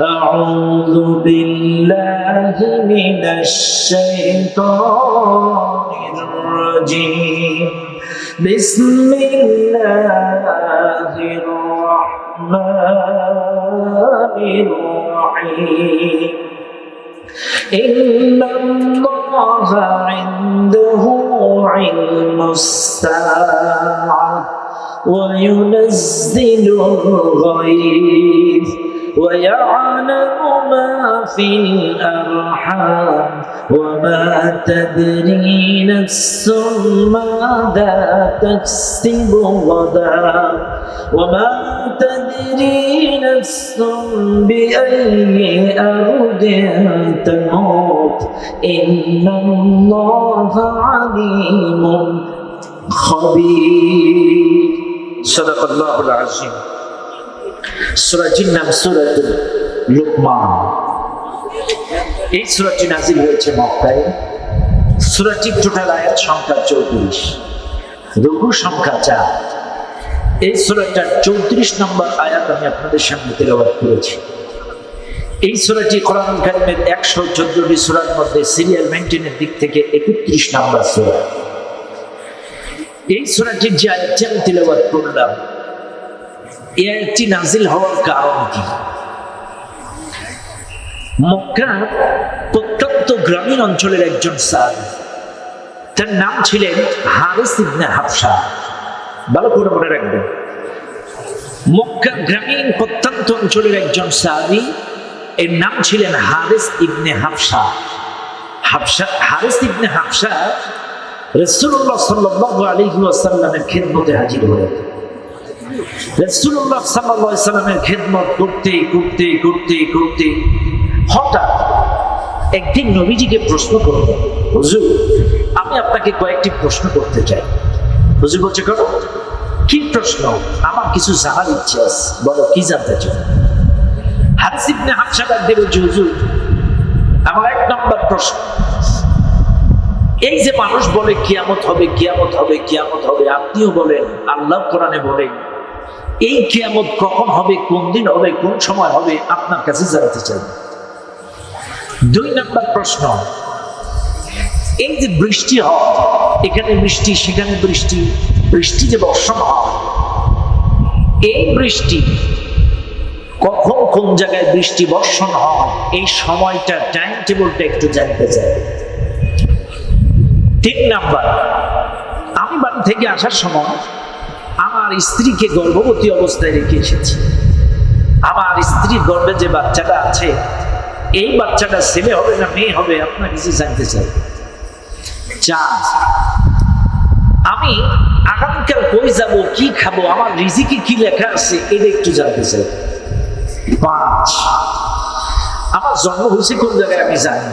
أعوذ بالله من الشيطان الرجيم بسم الله الرحمن الرحيم إن الله عنده علم الساعة وينزل الغيث ويعلم ما في الأرحام وما تدري نفس ماذا تكسب غدا وما تدري نفس بأي أرض تموت إن الله عليم خبير صدق الله العظيم সূরাটির নাম সূরাতুল লুকমান। এই সূরাটি নাযিল হয়েছে মক্কায়। সূরাটির টোটাল আয়াত সংখ্যা 34, রুকু সংখ্যা 4। এই সূরাটার 34 নম্বর আয়াত আমি আপনাদের সামনে তেলাওয়াত করেছি। এই সূরাটি কোরআনুল কারীমের 114টি সূরার মধ্যে সিরিয়াল মেইনটেইনের দিক থেকে 31 নম্বর সূরা। এই সূরাটির যে আয়াতটি আমি তেলাওয়াত করলাম, এই আয়াতটি নাযিল হওয়ার কারণ কি? মক্কার প্রত্যন্ত গ্রামীণ অঞ্চলের একজন সাহাবী, তার নাম ছিলেন হারিস ইবনে হাবশা। ভালো করে মনে রাখবেন, মক্কার গ্রামীণ প্রত্যন্ত অঞ্চলের একজন সাহাবী, এর নাম ছিলেন হারিস ইবনে হাবশা। হারিস ইবনে হাবশা রাসূলুল্লাহ সাল্লাল্লাহু আলাইহি ওয়াসাল্লামের খিদমতে হাজির হলেন। রাসূলুল্লাহ সাল্লাল্লাহু আলাইহি ওয়াসাল্লামের খিদমত করতে করতে করতে করতে হঠাৎ একদিন নবীজিকে প্রশ্ন করলেন, হুজুর আমি আপনাকে কয়েকটি প্রশ্ন করতে চাই। হুজুর বলছে, করো। কি প্রশ্ন? আমার কিছু জানার ইচ্ছে আছে। বলো, কি জানতে চাও? হারিস ইবনে হাবশা ডাকতে বলছে, হুজুর আমার 1 নম্বর প্রশ্ন, এই যে মানুষ বলে কিয়ামত হবে কিয়ামত হবে কিয়ামত হবে, আপনিও বলেন, আল্লাহ কোরআনে বলেন, এই কিয়ামত কখন হবে, কোন দিন হবে, কোন সময় হবে, আপনার কাছে জানতে চাই। 2 নম্বর প্রশ্ন, এই যে বৃষ্টি হয়, এখানে বৃষ্টি সেখানে বৃষ্টি, বৃষ্টি যে বর্ষণ হয়, এই বৃষ্টি কখন কোন জায়গায় বৃষ্টি বর্ষণ হয়, এই সময়টা টাইম টেবিলটা একটু জানতে চাই। 3 নাম্বার, আমি বাড়ি থেকে আসার সময় আমার স্ত্রীকে গর্ভবতী অবস্থায় রেখে এসেছি। আমার স্ত্রীর গর্ভে যে বাচ্চাটা আছে, এই বাচ্চাটা ছেলে হবে না মেয়ে হবে, আপনার কিছু জানতে চাই। 4, আমি আগামীকাল কই যাব, কি খাবো, আমার রিজিকে কি লেখা আছে, এটা একটু জানতে চাই। 5, আমার জন্ম হয়েছে কোন জায়গায় আমি জানি,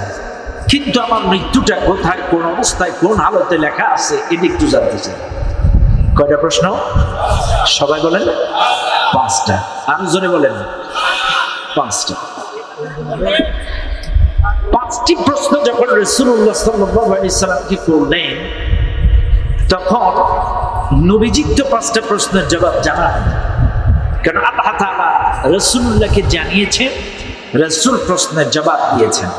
কিন্তু আমার মৃত্যুটা কোথায়, কোন অবস্থায়, কোন হালতে লেখা আছে, এটা একটু জানতে চাই। কয়টা প্রশ্ন? সবাই বলেন 5টা। আরো জোরে বলেন 5টা। 5টি প্রশ্ন যখন রাসূলুল্লাহ সাল্লাল্লাহু আলাইহি সাল্লামকে করলেন, তখন নবীজি তো 5টা প্রশ্নের জবাব জানান, কারণ আল্লাহ তাআলা রাসূলুল্লাহকে জানিয়েছেন, রাসূল প্রশ্নের জবাব দিয়েছেন।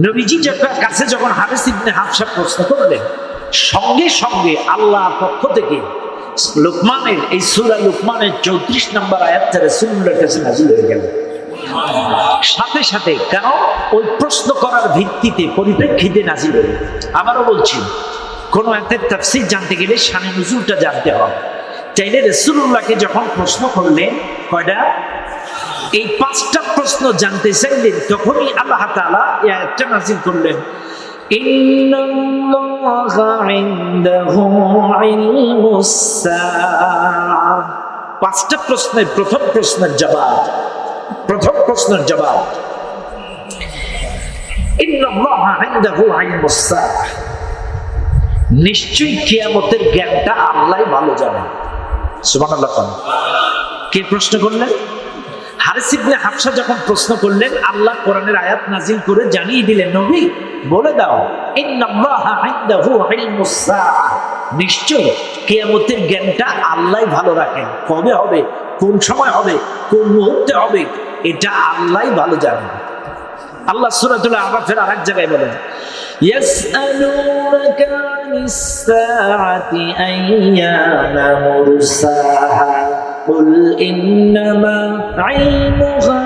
নবীজি কাছে যখন হারিস ইবনে হাবশা প্রশ্ন করলেন, সঙ্গে সঙ্গে আল্লাহর পক্ষ থেকে লুকমানের, এই সূরা লুকমানের 34 নম্বর আয়াতটা রাসূলুল্লাহর কাছে নাযিল হয়ে গেল সাথে সাথে। কারণ ওই প্রশ্ন করার ভিত্তিতে, পরিপ্রেক্ষিতে নাযিল হলো। আবারও বলছি, কোন আয়াতের তাফসীর জানতে গেলে শানে নুজুলটা জানতে হবে। চাইলে রাসূলুল্লাহকে যখন প্রশ্ন করলেন, কয়টা? এই 5টা প্রশ্ন জানতে চাইলেন, তখনই আল্লাহ তাআলা এই আয়াতটা নাযিল করলেন, ইন্নাল্লাহা ইনদাহু ইলমুস সাআহ। 5টা প্রশ্নের প্রথম প্রশ্নের জবাব, ইন্নাল্লাহা ইনদাহু ইলমুস সাআহ, নিশ্চয়ই কিয়ামতের জ্ঞানটা আল্লাহ ভালো জানেন। সুবহানাল্লাহ। কে প্রশ্ন করলেন? হারিস ইবনে হাবশা যখন প্রশ্ন করলেন, আল্লাহ কোরআনের আয়াত নাজিল করে জানিয়ে দিলেন, নবী বলে দাও, ইন্নাল্লাহা ইনদাহু ইলমুস সাআহ, নিশ্চয়ই কিয়ামতের জ্ঞানটা আল্লাহ ভালো রাখেন। কবে হবে, কোন সময় হবে, কোন মুহূর্তে হবে, এটা আল্লাহই ভালো জানেন। আল্লাহ সূরাতুল আরাফের আরেক জায়গায় বলেন, ইয়াসআলুনাকা আনিস সাআতি আইয়ানা মুরসাহা কুল ইন্নামা ইলমুহা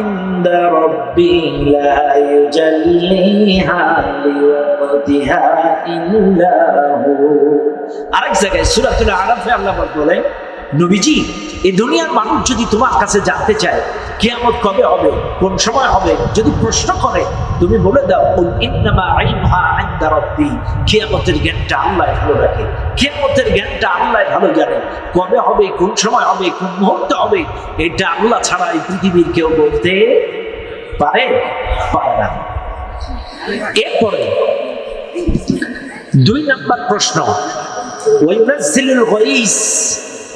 ইনদা রাব্বি লা ইউজাল্লিহা লিওয়াক্তিহা ইল্লা হু। আরেক জায়গায় সূরাতুল আরাফে আল্লাহ বলেন, নবীজি, এই দুনিয়ার মানুষ যদি তোমার কাছে জানতে চায় কিয়ামত কবে হবে, কোন সময় হবে, যদি প্রশ্ন করে, তুমি বলে দাও কুল ইন্নামা ইলমুহা ইনদা রাব্বি, কিয়ামতের জ্ঞানটা আল্লাহ ভালো রাখে, কিয়ামতের জ্ঞানটা আল্লাহ ভালো জানে। কবে হবে, কোন সময় হবে, কোন মুহূর্তে হবে, এটা আল্লাহ ছাড়া এই পৃথিবীর কেউ বলতে পারে না। এরপরে 2 নম্বর প্রশ্ন, ওয়াইনাজিলুল গাইস,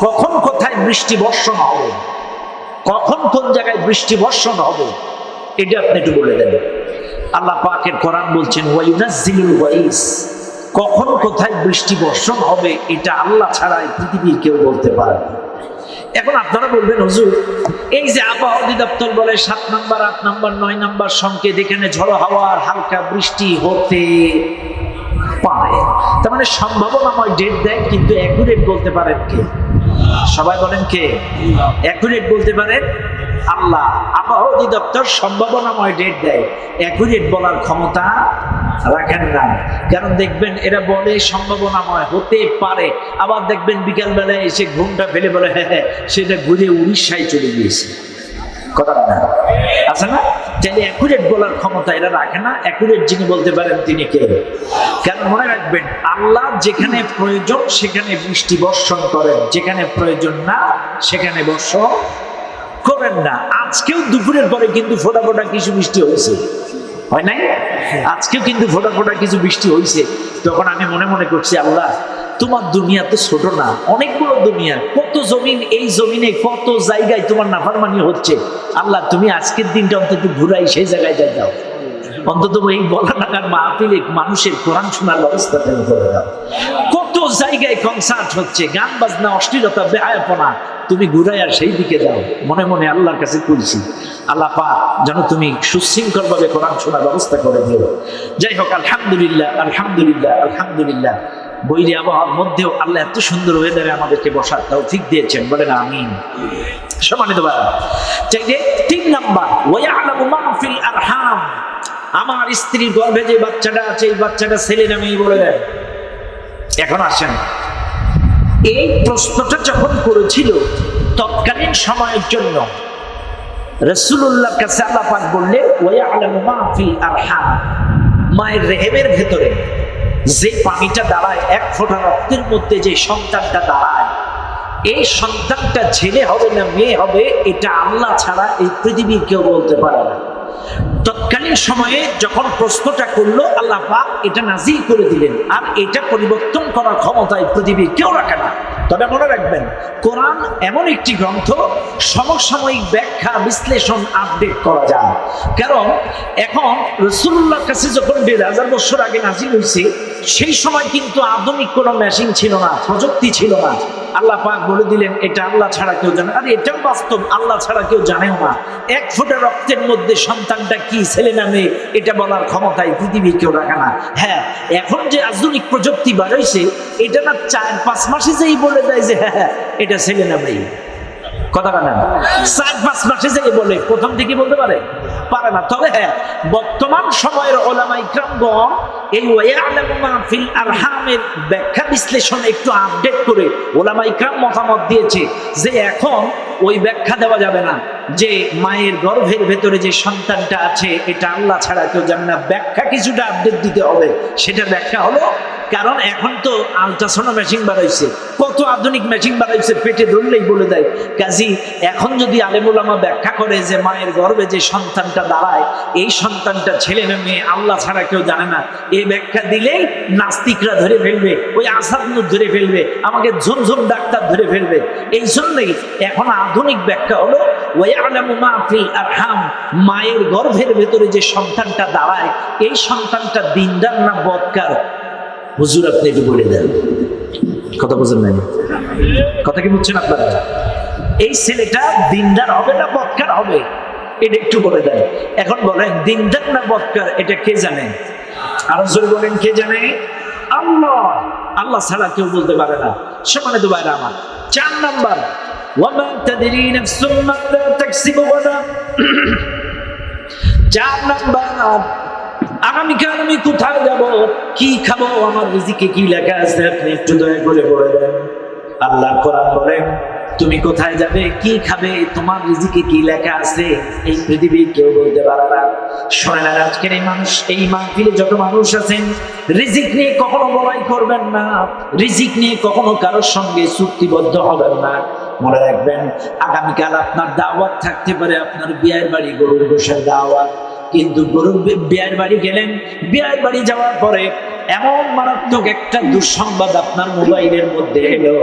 কখন কোথায় বৃষ্টি বর্ষণ হবে, কখন কোন জায়গায় বৃষ্টি বর্ষণ হবে, এটা আপনি একটু বলে দেন। আল্লাহ পাকের কোরআন বলছেন ওয়াইনাজিলুল গাইস, কখন কোথায় বৃষ্টি বর্ষণ হবে এটা আল্লাহ ছাড়া এই পৃথিবীর কেউ বলতে পারে না। এখন আপনারা বলবেন, হুজুর, এই যে আবহাওয়া অধিদপ্তর বলে 7 নম্বর, 8 নম্বর, 9 নম্বর সংকেত, এখানে ঝড়ো হাওয়ার হালকা বৃষ্টি হতে পারে, তার মানে সম্ভাবনাময় ডেট দেয়, কিন্তু অ্যাকুরেট বলতে পারেন কে? সবাই বলেন কে অ্যাকুরেট বলতে পারেন? আল্লাহ। আবহাওয়া অধিদপ্তর সম্ভাবনাময় ডেট দেয়, অ্যাকুরেট বলার ক্ষমতা রাখেন না। কারণ দেখবেন এরা বলে সম্ভাবনাময় হতে পারে, আবার দেখবেন বিকাল বেলায় এসে ঘুমটা ফেলে বলে হ্যাঁ সেটা ঘুরে উড়িষ্যায় চলে গিয়েছে। কথা না আছে না? তাহলে অ্যাকুরেট বলার ক্ষমতা এরা রাখে না। অ্যাকুরেট যিনি বলতে পারেন তিনি কে? কারণ মনে রাখবেন, আল্লাহ যেখানে প্রয়োজন সেখানে বৃষ্টি বর্ষণ করেন, যেখানে প্রয়োজন না সেখানে বর্ষণ করেন না। আজকেও দুপুরের পরে কিন্তু ফোটা ফোটা কিছু বৃষ্টি হয়েছে, হয় নাই? আজকেও কিন্তু ফোটা ফোটা কিছু বৃষ্টি হয়েছে। তখন আমি মনে মনে করছি, আল্লাহ তোমার দুনিয়া তো ছোট না, অনেক বড় দুনিয়া, কত জমিন, এই জমিনে কত জায়গায় তোমার নাফরমানি হচ্ছে। আল্লাহ তুমি আজকের দিনটা অন্তত ঘুরাই সেই জায়গায় যাই দাও, অন্তত এই বলা টাকার মাহফিলে মানুষের কোরআন শোনার ব্যবস্থা করে দাও। কত জায়গায় কনসার্ট হচ্ছে, গান বাজনা, অশ্লীলতা, বেহায়াপনা, তুমি ঘুরাই আর সেই দিকে যাও। মনে মনে আল্লাহর কাছে করেছি, আল্লাহ পাক যেন তুমি সুশৃঙ্খল ভাবে কোরআন শোনার ব্যবস্থা করে দিও। যাই হোক, আলহামদুলিল্লাহ, আলহামদুলিল্লাহ, আলহামদুলিল্লাহ। বৈরী আবহাওয়ার মধ্যেও আল্লাহ এত সুন্দর ওয়েদারে আমাদেরকে বসার তৌফিক দিয়েছেন, বলেন আমিন। সম্মানিত ভাই, 3 নাম্বার, ওয়ায়ালামু মা ফিল আরহাম, আমার স্ত্রীর গর্ভে যে বাচ্চাটা আছে এই বাচ্চাটা ছেলে না মেয়ে বলে দেন। এখন আসেন, এই প্রশ্নটা যখন করেছিল তৎকালীন সময়ের জন্য রাসূলুল্লাহর কাছে আল্লাহ পাক বললেন ওয়ায়ালামু মা ফিল আরহাম, মায়ের রেহেমের ভেতরে যে পানিটা দাঁড়ায়, 1 ফোঁটা রক্তের মধ্যে যে সন্তানটা দাঁড়ায়, এই সন্তানটা ছেলে হবে না মেয়ে হবে এটা আল্লাহ ছাড়া এই পৃথিবীর কেউ বলতে পারে না। তৎকালীন সময়ে যখন প্রশ্নটা করলো আল্লাহ পাক এটা নাজিল করে দিলেন, আর এটা পরিবর্তন করার ক্ষমতা এই পৃথিবীর কেউ রাখে না। তবে মনে রাখবেন, কোরআন এমন একটি গ্রন্থ, সমসাময়িক ব্যাখ্যা, বিশ্লেষণ, আপডেট করা যায়। কারণ এখন রাসূলুল্লাহর কাছে যখন 1000 বছর আগে নাজিল হয়েছে, সেই সময় কিন্তু আধুনিক কোনো মেশিন ছিল না, প্রযুক্তি ছিল না। আল্লাহ পাক বলে দিলেন এটা আল্লাহ ছাড়া কেউ জানে, আর এটাও বাস্তব, আল্লাহ ছাড়া কেউ জানেও না। 1 ফোঁটা রক্তের মধ্যে সন্তানটা কি ছেলে না মেয়ে এটা বলার ক্ষমতায় পৃথিবীর কেউ রাখে না। হ্যাঁ, এখন যে আধুনিক প্রযুক্তি বাড়াইছে, এটা না 4-5 মাসে যেই বলে দেয় যে হ্যাঁ এটা ছেলে না মেয়ে, কথা না 4-5 মাসে যেই বলে, প্রথম থেকে বলতে পারে না। তবে হ্যাঁ, বর্তমান সময়ের উলামা ইকরামগণ এই ওয়ায়ালামু মা ফিল আরহামের ব্যাখ্যা বিশ্লেষণ একটু আপডেট করে উলামা ইকরাম মতামত দিয়েছে যে এখন ওই ব্যাখ্যা দেওয়া যাবে না যে মায়ের গর্ভের ভেতরে যে সন্তানটা আছে এটা আল্লাহ ছাড়া কেউ জানে না। ব্যাখ্যা কিছুটা আপডেট দিতে হবে। সেটা ব্যাখ্যা হলো, কারণ এখন তো আলট্রাসাউন্ড মেশিন বাড়াইছে, কত আধুনিক মেশিন বাড়াইছে, পেটে ধরলেই বলে দেয়। কাজী এখন যদি আলেম ওলামা ব্যাখ্যা করে যে মায়ের গর্ভে যে সন্তানটা দাঁড়ায় এই সন্তানটা ছেলে না মেয়ে আল্লাহ ছাড়া কেউ জানে না, এই ব্যাখ্যা দিলেই নাস্তিকরা ধরে ফেলবে, ওই আসাদনুর ধরে ফেলবে, আমাকে ঝুমঝুম ডাক্তার ধরে ফেলবে। এই জন্যই এখন আধুনিক ব্যাখ্যা হলো ওয়ায়ালামু মা ফিল আরহাম, মায়ের গর্ভের ভেতরে যে সন্তানটা দাঁড়ায় এই সন্তানটা দিনদার না বদকার। হুজুর আপনি একটু বলে দেন, কথা বুঝেন নাই? কথা কি বুঝছেন আপনারা? এই ছেলেটা দিনদার হবে না বদকার হবে? এটা একটু বলে দেন। এখন বলেন দিনদার না বদকার, এটা কে জানে? আরো জোরে বলেন, কে জানে? আল্লাহ। আল্লাহ ছাড়া কেউ বলতে পারে না। সম্মানিত ভাইরা আমার, 4 নাম্বার, ওয়ামা তাদরি নাফসুম মাযা তাকসিবু গাদা। 4 নাম্বার, আগামীকাল আমি কোথায় যাব, কি খাবো, আমার রিজিকে কি লেখা আছে, আপনি একটু দয়া করে বলে দেন। আল্লাহ কোরআন বলেন, তুমি কোথায় যাবে, কি খাবে, তোমার রিজিকে কি লেখা আছে, এই পৃথিবীর কেউ বলতে পারে না। শোনেন, আজকের এই মানুষ, এই মাহফিলে যত মানুষ আছেন, রিজিক নিয়ে কখনো লড়াই করবেন না, রিজিক নিয়ে কখনো কারোর সঙ্গে চুক্তিবদ্ধ হবেন না। মনে রাখবেন, আগামীকাল আপনার দাওয়াত থাকতে পারে, আপনার বিয়ের বাড়ি গরুর গোশের দাওয়াত, কিন্তু গরুর বিয়ের বাড়ি গেলেন, বিয়ের বাড়ি যাওয়ার পরে এমন মারাত্মক একটা দুঃসংবাদ আপনার মোবাইলের মধ্যে এলো,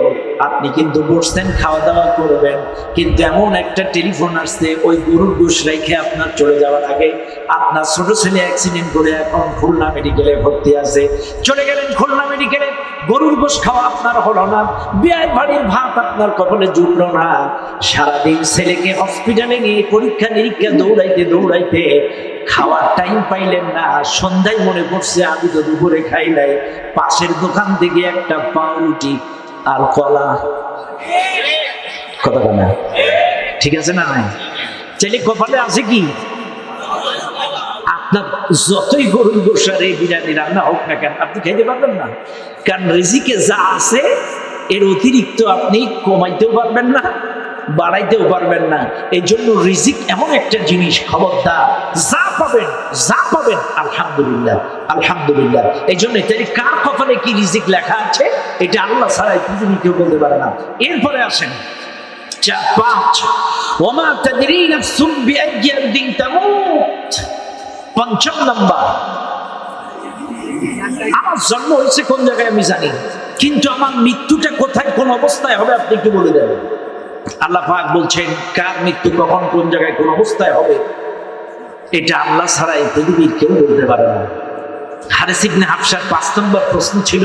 আপনি কিন্তু বসছেন খাওয়া দাওয়া করবেন, কিন্তু এমন একটা টেলিফোন আসছে, ওই গরুর গোশ রেখে আপনার চলে যাওয়ার আগে আপনার ছোট ছেলে অ্যাক্সিডেন্ট করে এখন খুলনা মেডিকেলে ভর্তি আছে। চলে গেলেন খুলনা মেডিকেলে, গরুর গোশ খাওয়া আপনার হলো না, বিয়ের বাড়ির ভাত আপনার কপালে জুটলো না। সারাদিন ছেলেকে হসপিটালে নিয়ে পরীক্ষা নিরীক্ষা দৌড়াইতে দৌড়াইতে খাওয়ার টাইম পাইলেন না। সন্ধ্যায় মনে পড়ছে আমি তো দুপুরে খাই নাই, পাশের দোকান থেকে একটা পাউরুটি আর কলা। কথা বলে ঠিক আছে না? নাই ছেলে কপালে আছে কি? আপনার যতই গরুর গোশারে বিরিয়ানি রান্না হোক না কেন, আপনি খাইতে পারবেন না, কারণ রিজিকে যা আছে এর অতিরিক্ত আপনি কমাইতেও পারবেন না, বাড়াইতেও পারবেন না। এই জন্য রিজিক এমন একটা জিনিস, খবরদার যা পাবেন আলহামদুলিল্লাহ, আলহামদুলিল্লাহ। এই জন্য কার কপালে কি রিজিক লেখা আছে এটা আল্লাহ ছাড়া পৃথিবী কেউ বলতে পারে না। এরপরে আসেন 4, 5, ওয়ামা তাদরি নাফসুম বিআইয়ি আরদিন তামুত। 5 নাম্বার, আমার জন্ম হয়েছে কোন জায়গায় আমি জানি, কিন্তু আমার মৃত্যুটা কোথায় কোন অবস্থায় হবে আপনি একটু বলে দেন। আল্লাহ পাক বলছেন, কার মৃত্যু কখন কোন জায়গায় কোন অবস্থায় হবে এটা আল্লাহ ছাড়া এই পৃথিবীর কেউ বলতে পারে না। হারিস ইবনে হাফসার 5 নম্বর প্রশ্ন ছিল,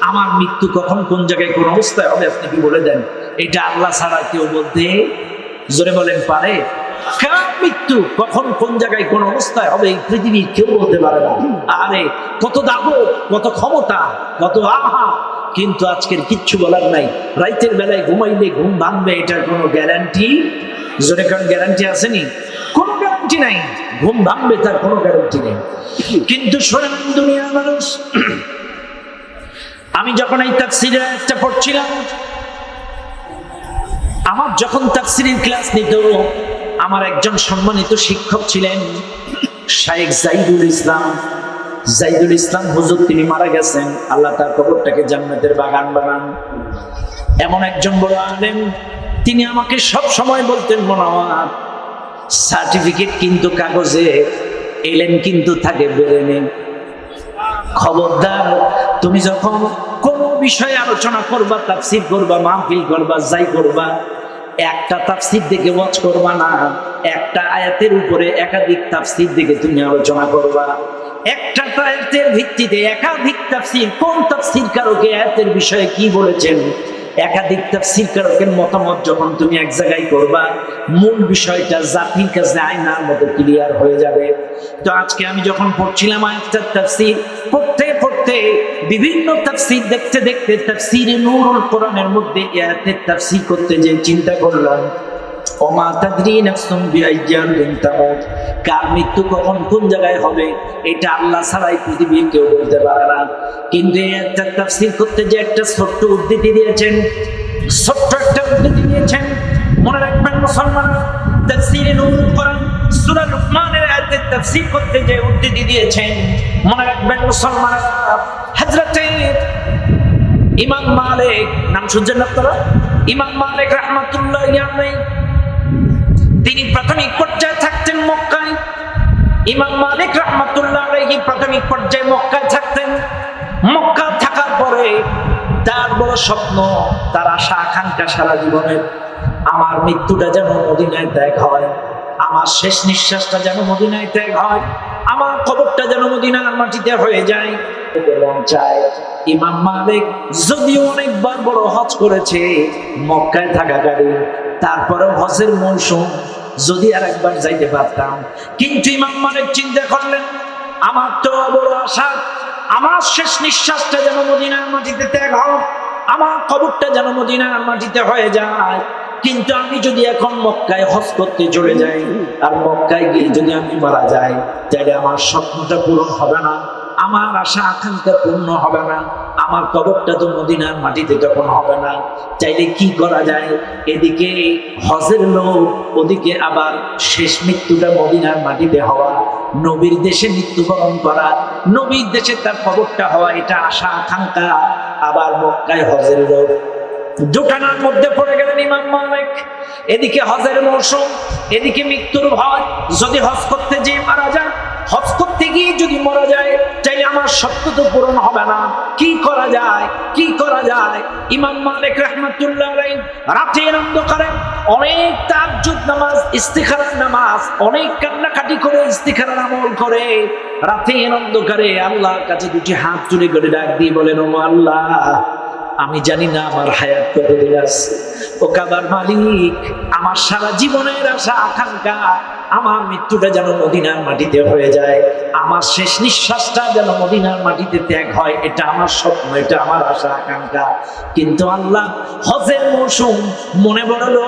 আমার মৃত্যু কখন কোন জায়গায় কোন অবস্থায় হবে আপনি কি বলে দেন। এটা আল্লাহ ছাড়া কেউ বলতে, জোরে বলেন, পারে? কার মৃত্যু কখন কোন জায়গায় কোন অবস্থায় হবে এই পৃথিবীর কেউ বলতে পারে না। আরে কত দাবো, কত ক্ষমতা, কত আহা, কিন্তু আজকের কিচ্ছু বলার নাই। রাতের বেলায় ঘুমাইলে ঘুম ভাঙবে, এটার কোনো গ্যারান্টি, জোরে কারণ গ্যারান্টি আসেনি, কোনো গ্যারান্টি নাই। ঘুম ভাঙবে তার কোনো গ্যারান্টি নেই। কিন্তু শোনেন দুনিয়ার মানুষ, আমি যখন এই তাফসীরের একটা পড়ছিলাম, আমার যখন তাফসীরের ক্লাস নিত, আমার একজন সম্মানিত শিক্ষক ছিলেন শাইখ জাহিদুল ইসলাম। জাহিদুল ইসলাম হুজুর, তিনি মারা গেছেন, আল্লাহ তার কবরটাকে জান্নাতের বাগান বানান। এমন একজন বড় আলেম, তিনি আমাকে সব সময় বলতেন, মনোয়ার সার্টিফিকেট কিন্তু কাগজে, এলেন কিন্তু থাকে ব্রেনে। খবরদার, তুমি যখন কোন বিষয়ে আলোচনা করবা, তাফসীর করবা, মাহফিল করবা, যাই করবা, একটা তাফসীর দেখে ওয়াজ করবা না, একটা আয়াতের উপরে একাধিক তাফসীর দেখে তুমি আলোচনা করবা। একটা আয়াতের ভিত্তিতে একাধিক তাফসীর, কোন তাফসীর কারকে আয়াতের বিষয়ে কি বলেছেন, একাধিক তাফসীর কারকের মতামত যখন তুমি এক জায়গায় করবা, মূল বিষয়টা জাতির কাছে আয়নার মতো ক্লিয়ার হয়ে যাবে। তো আজকে আমি যখন পড়ছিলাম আয়াতের তাফসীর, পড়তে পড়তে বিভিন্ন তাফসীর দেখতে দেখতে তাফসীরে নূরুল কোরআনের মধ্যে আয়াতের তাফসীর করতে যে চিন্তা করলাম, ওমা তাদরি নাফসুম বিআইয়ি আরদিন তামুত, কার মৃত্যু কখন কোন জায়গায় হবে এটা আল্লাহ ছাড়াই পৃথিবীর কেউ বলতে পারে না। কিন্তু একটা তাফসীর করতে যে একটা ছোট্ট উদ্ধৃতি দিয়েছেন, ছোট্ট একটা উদ্ধৃতি দিয়েছেন, মনে রাখবেন মুসলমান, তাফসীরে নূরুল কোরআন সূরা লুকমানের আয়াতের তাফসীর করতে যে উদ্ধৃতি দিয়েছেন, মনে রাখবেন মুসলমান, হযরতে ইমাম মালিক, নাম শুনছেন আপনারা? ইমাম মালিক রাহমাতুল্লাহি আলাইহি, তিনি প্রাথমিক পর্যায়ে থাকতেন মক্কায়। ইমাম মালিক রাহমাতুল্লাহ আলাইহি প্রাথমিক পর্যায়ে মক্কায় থাকতেন। মক্কা থাকার পরে তার বড় স্বপ্ন, তার আশা আকাঙ্ক্ষা সারা জীবনের, আমার মৃত্যুটা যেন মদিনায় ত্যাগ হয়, আমার শেষ নিঃশ্বাসটা যেন মদিনায় ত্যাগ হয়, আমার কবরটা যেন মদিনার মাটিতে হয়ে যায়। মন চায় ইমাম মালিক যদিও অনেকবার বড় হজ করেছে মক্কায় থাকাকালীন, তারপরেও হজের মৌসুম যদি আর একবার যাইতে পারতাম। কিন্তু ইমাম মালিক চিন্তা করলেন, আমার তো বড় আশা, আমার শেষ নিঃশ্বাসটা যেন মদিনার মাটিতে ত্যাগ হোক, আমার কবরটা যেন মদিনার মাটিতে হয়ে যায়। কিন্তু আমি যদি এখন মক্কায় হজ করতে চলে যাই আর মক্কায় গিয়ে যদি আমি মারা যাই, তাহলে আমার স্বপ্নটা পূরণ হবে না, আমার আশা আকাঙ্ক্ষা পূর্ণ হবে না, আমার কবরটা তো মদিনার মাটিতে তখন হবে না। চাইলে কি করা যায়? এদিকে হজের লোক, ওদিকে আবার শেষ মৃত্যুটা মদিনার মাটিতে হওয়া, নবীর দেশে মৃত্যুবরণ করা, নবীর দেশে তার কবরটা হওয়া, এটা আশা আকাঙ্ক্ষা। আবার মক্কায় হজের লোক, দুটানার মধ্যে পড়ে গেলেন ইমাম মালিক। এদিকে হজের মৌসুম, এদিকে মৃত্যুর ভয়। যদি হজ করতে যেয়ে মারা যায়, হজ করতে গিয়ে যদি মারা যায়, তাইলে আমার স্বপ্ন তো পূরণ হবে না। কি করা যায়? কি করা যায়? ইমাম মালিক রাহমাতুল্লাহ আলাইহি রাতের অন্ধকারে অনেক তাহাজ্জুদ নামাজ, ইস্তিখারার নামাজ, অনেক কান্নাকাটি করে ইস্তিখারার আমল করে রাতের অন্ধকারে আল্লাহর কাছে দুটি হাত তুলে করে ডাক দিয়ে বলেন, ও আল্লাহ, আমি জানি না আমার হায়াত কতদিন আছে, ও কাবার মালিক, আমার সারা জীবনের আশা আকাঙ্ক্ষা আমার মৃত্যুটা যেন মদিনার মাটিতে হয়ে যায়, আমার শেষ নিঃশ্বাসটা যেন মদিনার মাটিতে ত্যাগ হয়, এটা আমার স্বপ্ন, এটা আমার আশা আকাঙ্ক্ষা। কিন্তু আল্লাহ, হজের মৌসুম, মনে বড়লো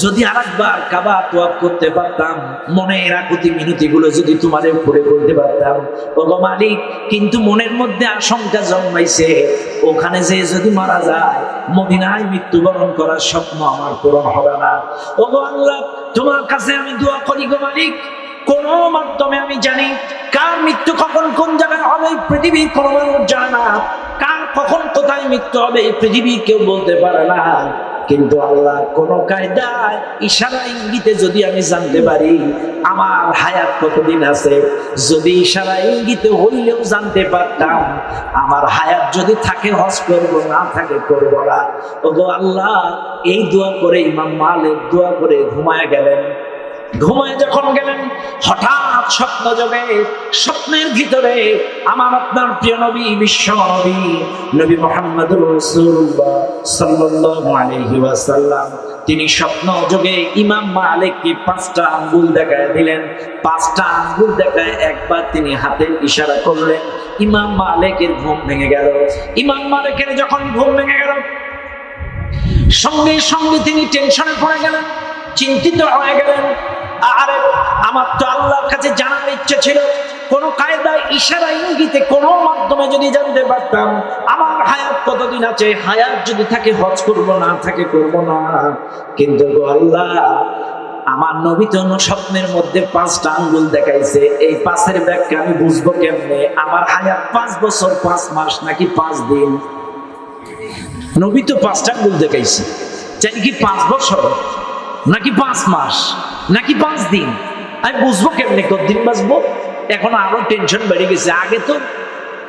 যদি আরেকবার কাবা তোয়াফ করতে পারতাম, মনের আকুতি মিনতি গুলো যদি তোমার উপরে করতে পারতাম, ও গো মালিক, কিন্তু মনের মধ্যে আশঙ্কা জন্মাইছে, ওখানে যে যদি মারা যায়, মদিনায় মৃত্যুবরণ করার স্বপ্ন আমার পূরণ হবে না। ও গো আল্লাহ, তোমার কাছে আমি দোয়া করি গো মালিক, কোন মাধ্যমে আমি জানি কার মৃত্যু কখন কোন জায়গায় হবে, পৃথিবীর কোনো মানুষ জানে না, কার কখন কোথায় মৃত্যু হবে পৃথিবীর কেউ বলতে পারে না। কিন্তু আল্লাহ, কোন কায়দায় ইশারা ইঙ্গিতে যদি আমি জানতে পারি আমার হায়াত কতদিন আছে, যদি ইশারা ইঙ্গিতে হইলেও জানতে পারতাম আমার হায়াত যদি থাকে হজ করবো, না থাকে করবো না। ওগো আল্লাহ, এই দোয়া করে ইমাম মালিক দোয়া করে ঘুমায় গেলেন। ঘুমায় যখন গেলেন, হঠাৎ স্বপ্ন যোগে, স্বপ্নের ভিতরে আমার আপনার প্রিয় নবী, বিশ্ব নবী, নবী মুহাম্মদুর রাসূলুল্লাহ সাল্লাল্লাহু আলাইহি ওয়াসাল্লাম, তিনি স্বপ্ন যোগে ইমাম মালিককে 5টা আঙ্গুল দেখায় দিলেন। 5টা আঙ্গুল দেখায় একবার তিনি হাতের ইশারা করলেন, ইমাম মালিকের ঘুম ভেঙে গেল। ইমাম মালিকের যখন ঘুম ভেঙে গেল, সঙ্গে সঙ্গে তিনি টেনশনে পড়ে গেলেন, চিন্তিত হয়ে গেলেন। আরে আমার তো আল্লাহর কাছে জানার ইচ্ছে ছিল, কোন কায়দায় ইশারা ইঙ্গিতে কোন মাধ্যমে যদি জানতে পারতাম আমার হায়াত কতদিন আছে, হায়াত যদি থাকে হজ করব, না থাকে করব না। কিন্তু আল্লাহ, আমার নবী তো স্বপ্নের মধ্যে 5টা আঙ্গুল দেখাইছে, এই 5-এর ব্যাখ্যা আমি বুঝবো কেমনে? আমার হায়াত 5 বছর 5 মাস নাকি 5 দিন? নবী তো 5টা আঙ্গুল দেখাইছে, চাই কি 5 বছর নাকি 5 মাস নাকি 5 দিন? আমি বুঝবো কেমনে কতদিন বাঁচবো? এখন আরো টেনশন বেড়ে গেছে। আগে তো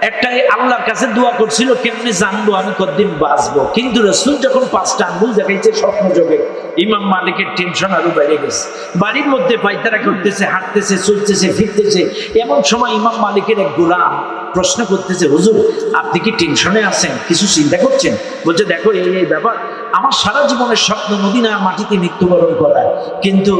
একটাই আল্লাহর কাছে দোয়া করছিল, কেমনে জানবো আমি কতদিন বাঁচবো? কিন্তু রাসূল যখন 5টা আঙ্গুল দেখাইছে স্বপ্ন যোগে, ইমাম মালিকের টেনশন আরো বেড়ে গেছে। বাড়ির মধ্যে পায়তারা করতেছে, হাঁটতেছে, চলতেছে, ফিরতেছে। এমন সময় ইমাম মালিকের এক গোলাম প্রশ্ন করতেছে, হুজুর, আপনি কি টেনশনে আছেন? কিছু চিন্তা করছেন? বলছে, দেখো, এই ব্যাপার, আমার সারা জীবনের স্বপ্ন মদিনার মাটিতে মৃত্যুবরণ করা, কিন্তু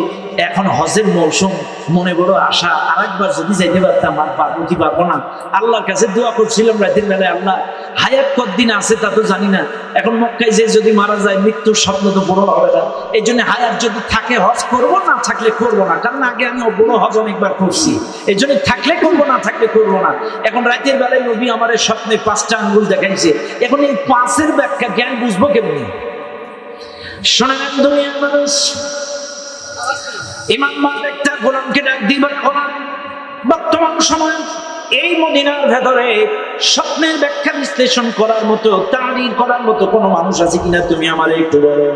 এখন হজের মৌসুম, মনে বড় আশা, আরেকবার যদি যাইতে পারতাম আর পার্বতী পাবো না। আল্লাহর কাছে দোয়া করছিলাম রাতের বেলায়, আল্লাহ, হায়াত কতদিন আছে তা তো জানি না, এখন মক্কায় যে যদি মারা যায় মৃত্যুর স্বপ্ন তো বড় হবে না, এই জন্য হায়াত যদি থাকে হজ করবো, না থাকলে করবো না। কারণ আগে আমি বড় হজ অনেকবার করছি, এই জন্য থাকলে করবো, না থাকলে করবো না। এখন রাতের বেলায় নবী আমার স্বপ্নে 5টা আঙ্গুল দেখাইছে, এখন এই 5-এর ব্যাখ্যা জ্ঞান বুঝবো কেমনি? শোনেন দুনিয়ার মানুষ, ইমাম মালিক তার গোলামকে ডাক দিবার, গোলাম, বর্তমান সময় এই মদিনার ভেতরে স্বপ্নের ব্যাখ্যা বিশ্লেষণ করার মতো, তারির করার মতো কোনো মানুষ আছে কিনা তুমি আমার একটু বলো।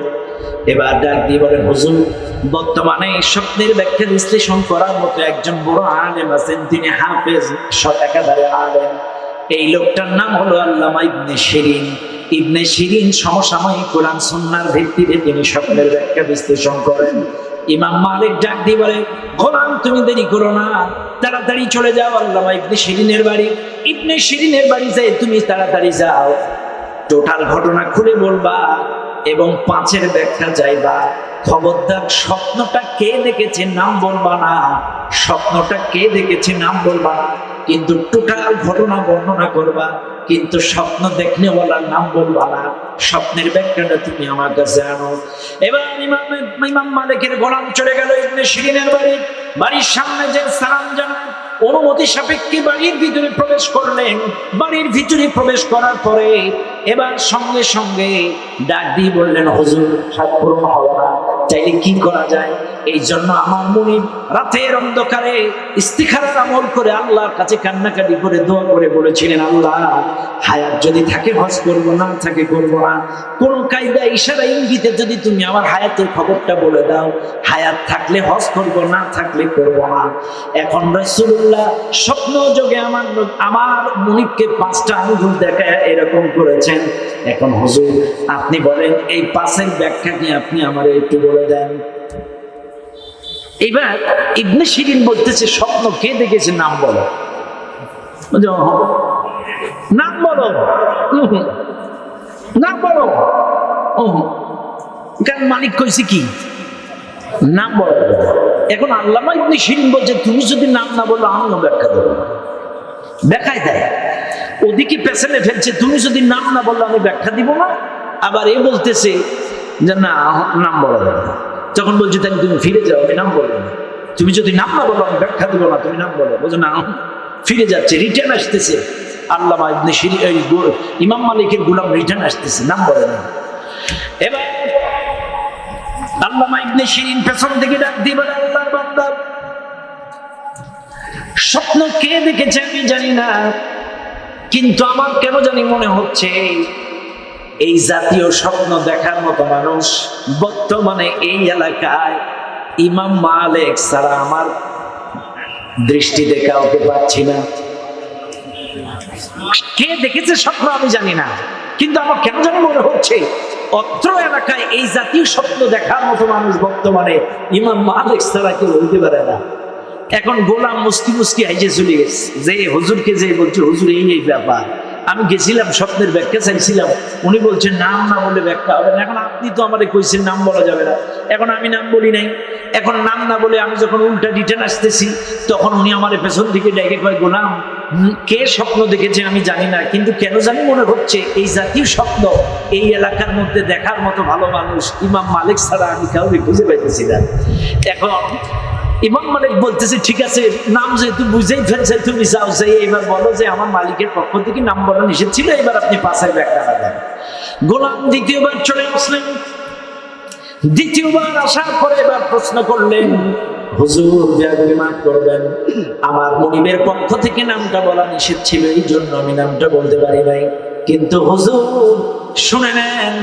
এবার ডাক দিয়ে বলেন, হুজুর, বর্তমানে স্বপ্নের ব্যাখ্যা বিশ্লেষণ করার মতো একজন বড় আলেম আছেন, তিনি হাফেজ, একেবারে আলেম। এই লোকটার নাম হলো আল্লামা ইবনে শিরিন। ইবনে শিরিন সমসাময়িক কোরআন সুন্নাহর ভিত্তিতে তিনি স্বপ্নের ব্যাখ্যা বিশ্লেষণ করেন। ইমাম মালিক ডাক দিয়ে বলে, গোলাম, তুমি দেরি করো না, তাড়াতাড়ি চলে যাও আল্লামা ইবনে শিরিনের বাড়ি। ইবনে শিরিনের বাড়ি যাই তুমি তাড়াতাড়ি যাও, টোটাল ঘটনা খুলে বলবা, এবং 5-এর ব্যাখ্যা চাইবা। খবরদার স্বপ্নটা কে দেখেছে নাম বলবা না, স্বপ্নটা কে দেখেছে নাম বলবা না, কিন্তু টোটাল ঘটনা বর্ণনা করবা, কিন্তু স্বপ্ন দেখলে বলার নাম বলবা না। স্বপ্নের ব্যাখ্যাটা তুমি আমার কাছে আনো। এবার ইমাম মালিকের গোলাম চলে গেল ইবনে শিরিনের বাড়ির সামনে যে সালাম জানান অনুমতি সাপেক্ষে বাড়ির ভিতরে প্রবেশ করলেন। বাড়ির ভিতরে প্রবেশ করার পরে এবার সঙ্গে সঙ্গে ডাক দিয়ে বললেন, হুজুর সাত পূরণ হলো না, চাইলে কি করা যায়? এই জন্য আমার মুনিব রাতের অন্ধকারে ইস্তিখারার আমল করে আল্লাহর কাছে কান্নাকাটি করে দোয়া করে বলেছিলেন, আল্লাহ হায়াত যদি থাকে হজ করবো, না থাকে করবো না। কোন কায়দা ইশারা ইঙ্গিতে যদি তুমি আমার হায়াতের খবরটা বলে দাও, হায়াত থাকলে হজ করবো, না থাকলে করবো না। এখন রাসূলুল্লাহ স্বপ্ন যোগে আমার মুনিবকে 5টা আঙ্গুল দেখায় এরকম করেছেন। এখন হুজুর আপনি বলেন এই 5-এর ব্যাখ্যা কি আপনি আমার একটু বলে দেন। এবার ইবনে শিরিন বলতেছে, স্বপ্ন কে দেখেছে নাম বলো। নাম বলো, নাম বলো। কারণ মালিক কইছে কি নাম বলো। এখন আল্লামা ইবনে শিরিন বলছে, তুমি যদি নাম না বলো আমিও ব্যাখ্যা দেবো। ব্যাখ্যায় দেয়, ওদিকে পেছনে ফেলছে, তুমি যদি নাম না বললো আমি ব্যাখ্যা দিব না। আবার এ বলতেছে যে না নাম বলা যাবে না। তখন বলছে তাই তুমি ফিরে যাও, আমি নাম বলবো না। তুমি যদি নাম না বলো আমি ব্যাখ্যা দিব না, তুমি নাম বলো। বলছে না, ফিরে যাচ্ছে, রিটার্ন আসতেছে। আল্লামা ইবনে শিরিন ইমাম মালিকের গোলাম রিটার্ন আসতেছে, নাম বলে না। এবার আল্লামা ইবনে শিরিন পেছন থেকে ডাক দিয়ে বলে, আল্লাহর বান্দা স্বপ্ন কে দেখেছে আমি জানি না, কিন্তু আমার কেন জানি মনে হচ্ছে এই জাতীয় স্বপ্ন দেখার মতো মানুষ বর্তমানে এই এলাকায় ইমাম মালিক ছাড়া আমার দৃষ্টিতে কাউকে পাচ্ছি না। কে দেখেছে স্বপ্ন আমি জানি না, কিন্তু আমার কেন জানি মনে হচ্ছে অত্র এলাকায় এই জাতীয় স্বপ্ন দেখার মতো মানুষ বর্তমানে ইমাম মালিক ছাড়া কেউ হইতে পারে না। এখন গোলাম মুস্কি মুস্কি আইজে চলে গেছে, যে হুজুরকে যে বলছে, হুজুর এই ব্যাপার। আমি গেছিলাম স্বপ্নের ব্যাখ্যা চাইছিলাম, উনি বলছেন নাম না বলে ব্যাখ্যা হবে না। এখন আপনি তো আমাদের কইছেন নাম বলা যাবে না, এখন আমি নাম বলি নাই। এখন নাম না বলে আমি যখন উল্টা রিটার্ন আসতেছি, তখন উনি আমার পেছন দিকে ডেকে কয়, গোলাম কে স্বপ্ন দেখেছে আমি জানি না, কিন্তু কেন জানি মনে হচ্ছে এই জাতীয় স্বপ্ন এই এলাকার মধ্যে দেখার মতো ভালো মানুষ ইমাম মালিক ছাড়া আমি কাউকে খুঁজে পাইতেছি না। এখন ইমাম মালিক বলতেছে, ঠিক আছে নাম যেহেতু বুঝেই ফেলছে, তুমি যাও, যাই এবার বলো যে আমার মালিকের পক্ষ থেকে নাম বলা নিষেধ ছিল, এবার আপনি 5-এর ব্যাখ্যা দেন। গোলাম দ্বিতীয়বার চলে আসলেন। দ্বিতীয়বার আসার পরে এবার প্রশ্ন করলেন, হুজুর বেয়াদবি মাফ করবেন, আমার মুনিবের পক্ষ থেকে নামটা বলা নিষেধ ছিল, এই জন্য আমি নামটা বলতে পারি নাই। কিন্তু হুজুর শুনে নেন,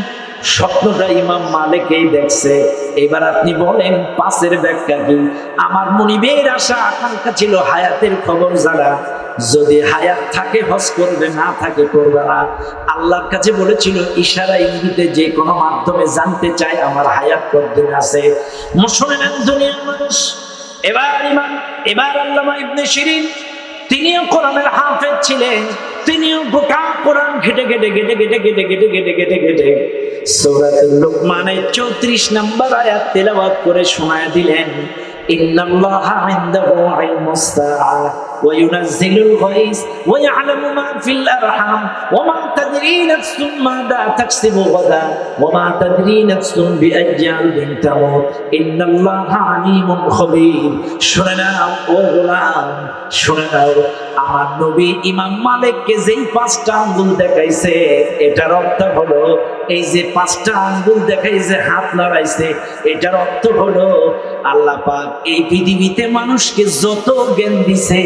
স্বপ্নটা ইমাম মালিকই দেখছে। এবার আপনি বলেন 5-এর ব্যাখ্যা কি? আমার মুনিবের আশা আকাঙ্ক্ষা ছিল হায়াতের খবর জানা, যদি হায়াত থাকে হজ করবে, না থাকে করবে না। আল্লাহর কাছে বলেছিল ইশারা ইঙ্গিতে যে কোনো মাধ্যমে জানতে চায় আমার হায়াত কতদিন আছে। শুনে নেন দুনিয়ার মানুষ। এবার আল্লামা ইবনে শিরিন তিনিও কোরআনের হাফেজ ছিলেন, তিনিও গোটা কোরআন ঘেটে সূরাতুল লুকমানের 34 নম্বর আয়াত তেলাওয়াত করে শোনায় দিলেন, ইন্নাল্লাহা ইনদাহু ইলমুস সাআ ওয়া ইউনাজ্জিলুল গায়স ওয়া ইয়া'লামু মা ফিল আরহাম ওয়া মা তাদরি নাফসুম মাযা তাকসিবু গাদা ওয়া মা তাদরি নাফসুম বিআইয়ি আরদিন তামুত ইন্নাল্লাহা আলীমুন খবীর। শুনে নাও ও গোলাম, শুনে নাও, আমার নবী ইমাম মালিককে যেই 5টা আঙ্গুল দেখাইছে, এটার অর্থ হলো এই যে 5টা আঙ্গুল দেখাইছে, হাত নাড়াইছে, এটার অর্থ হলো আল্লাহ পাক এই পৃথিবীতে মানুষকে যত জ্ঞান দিছে,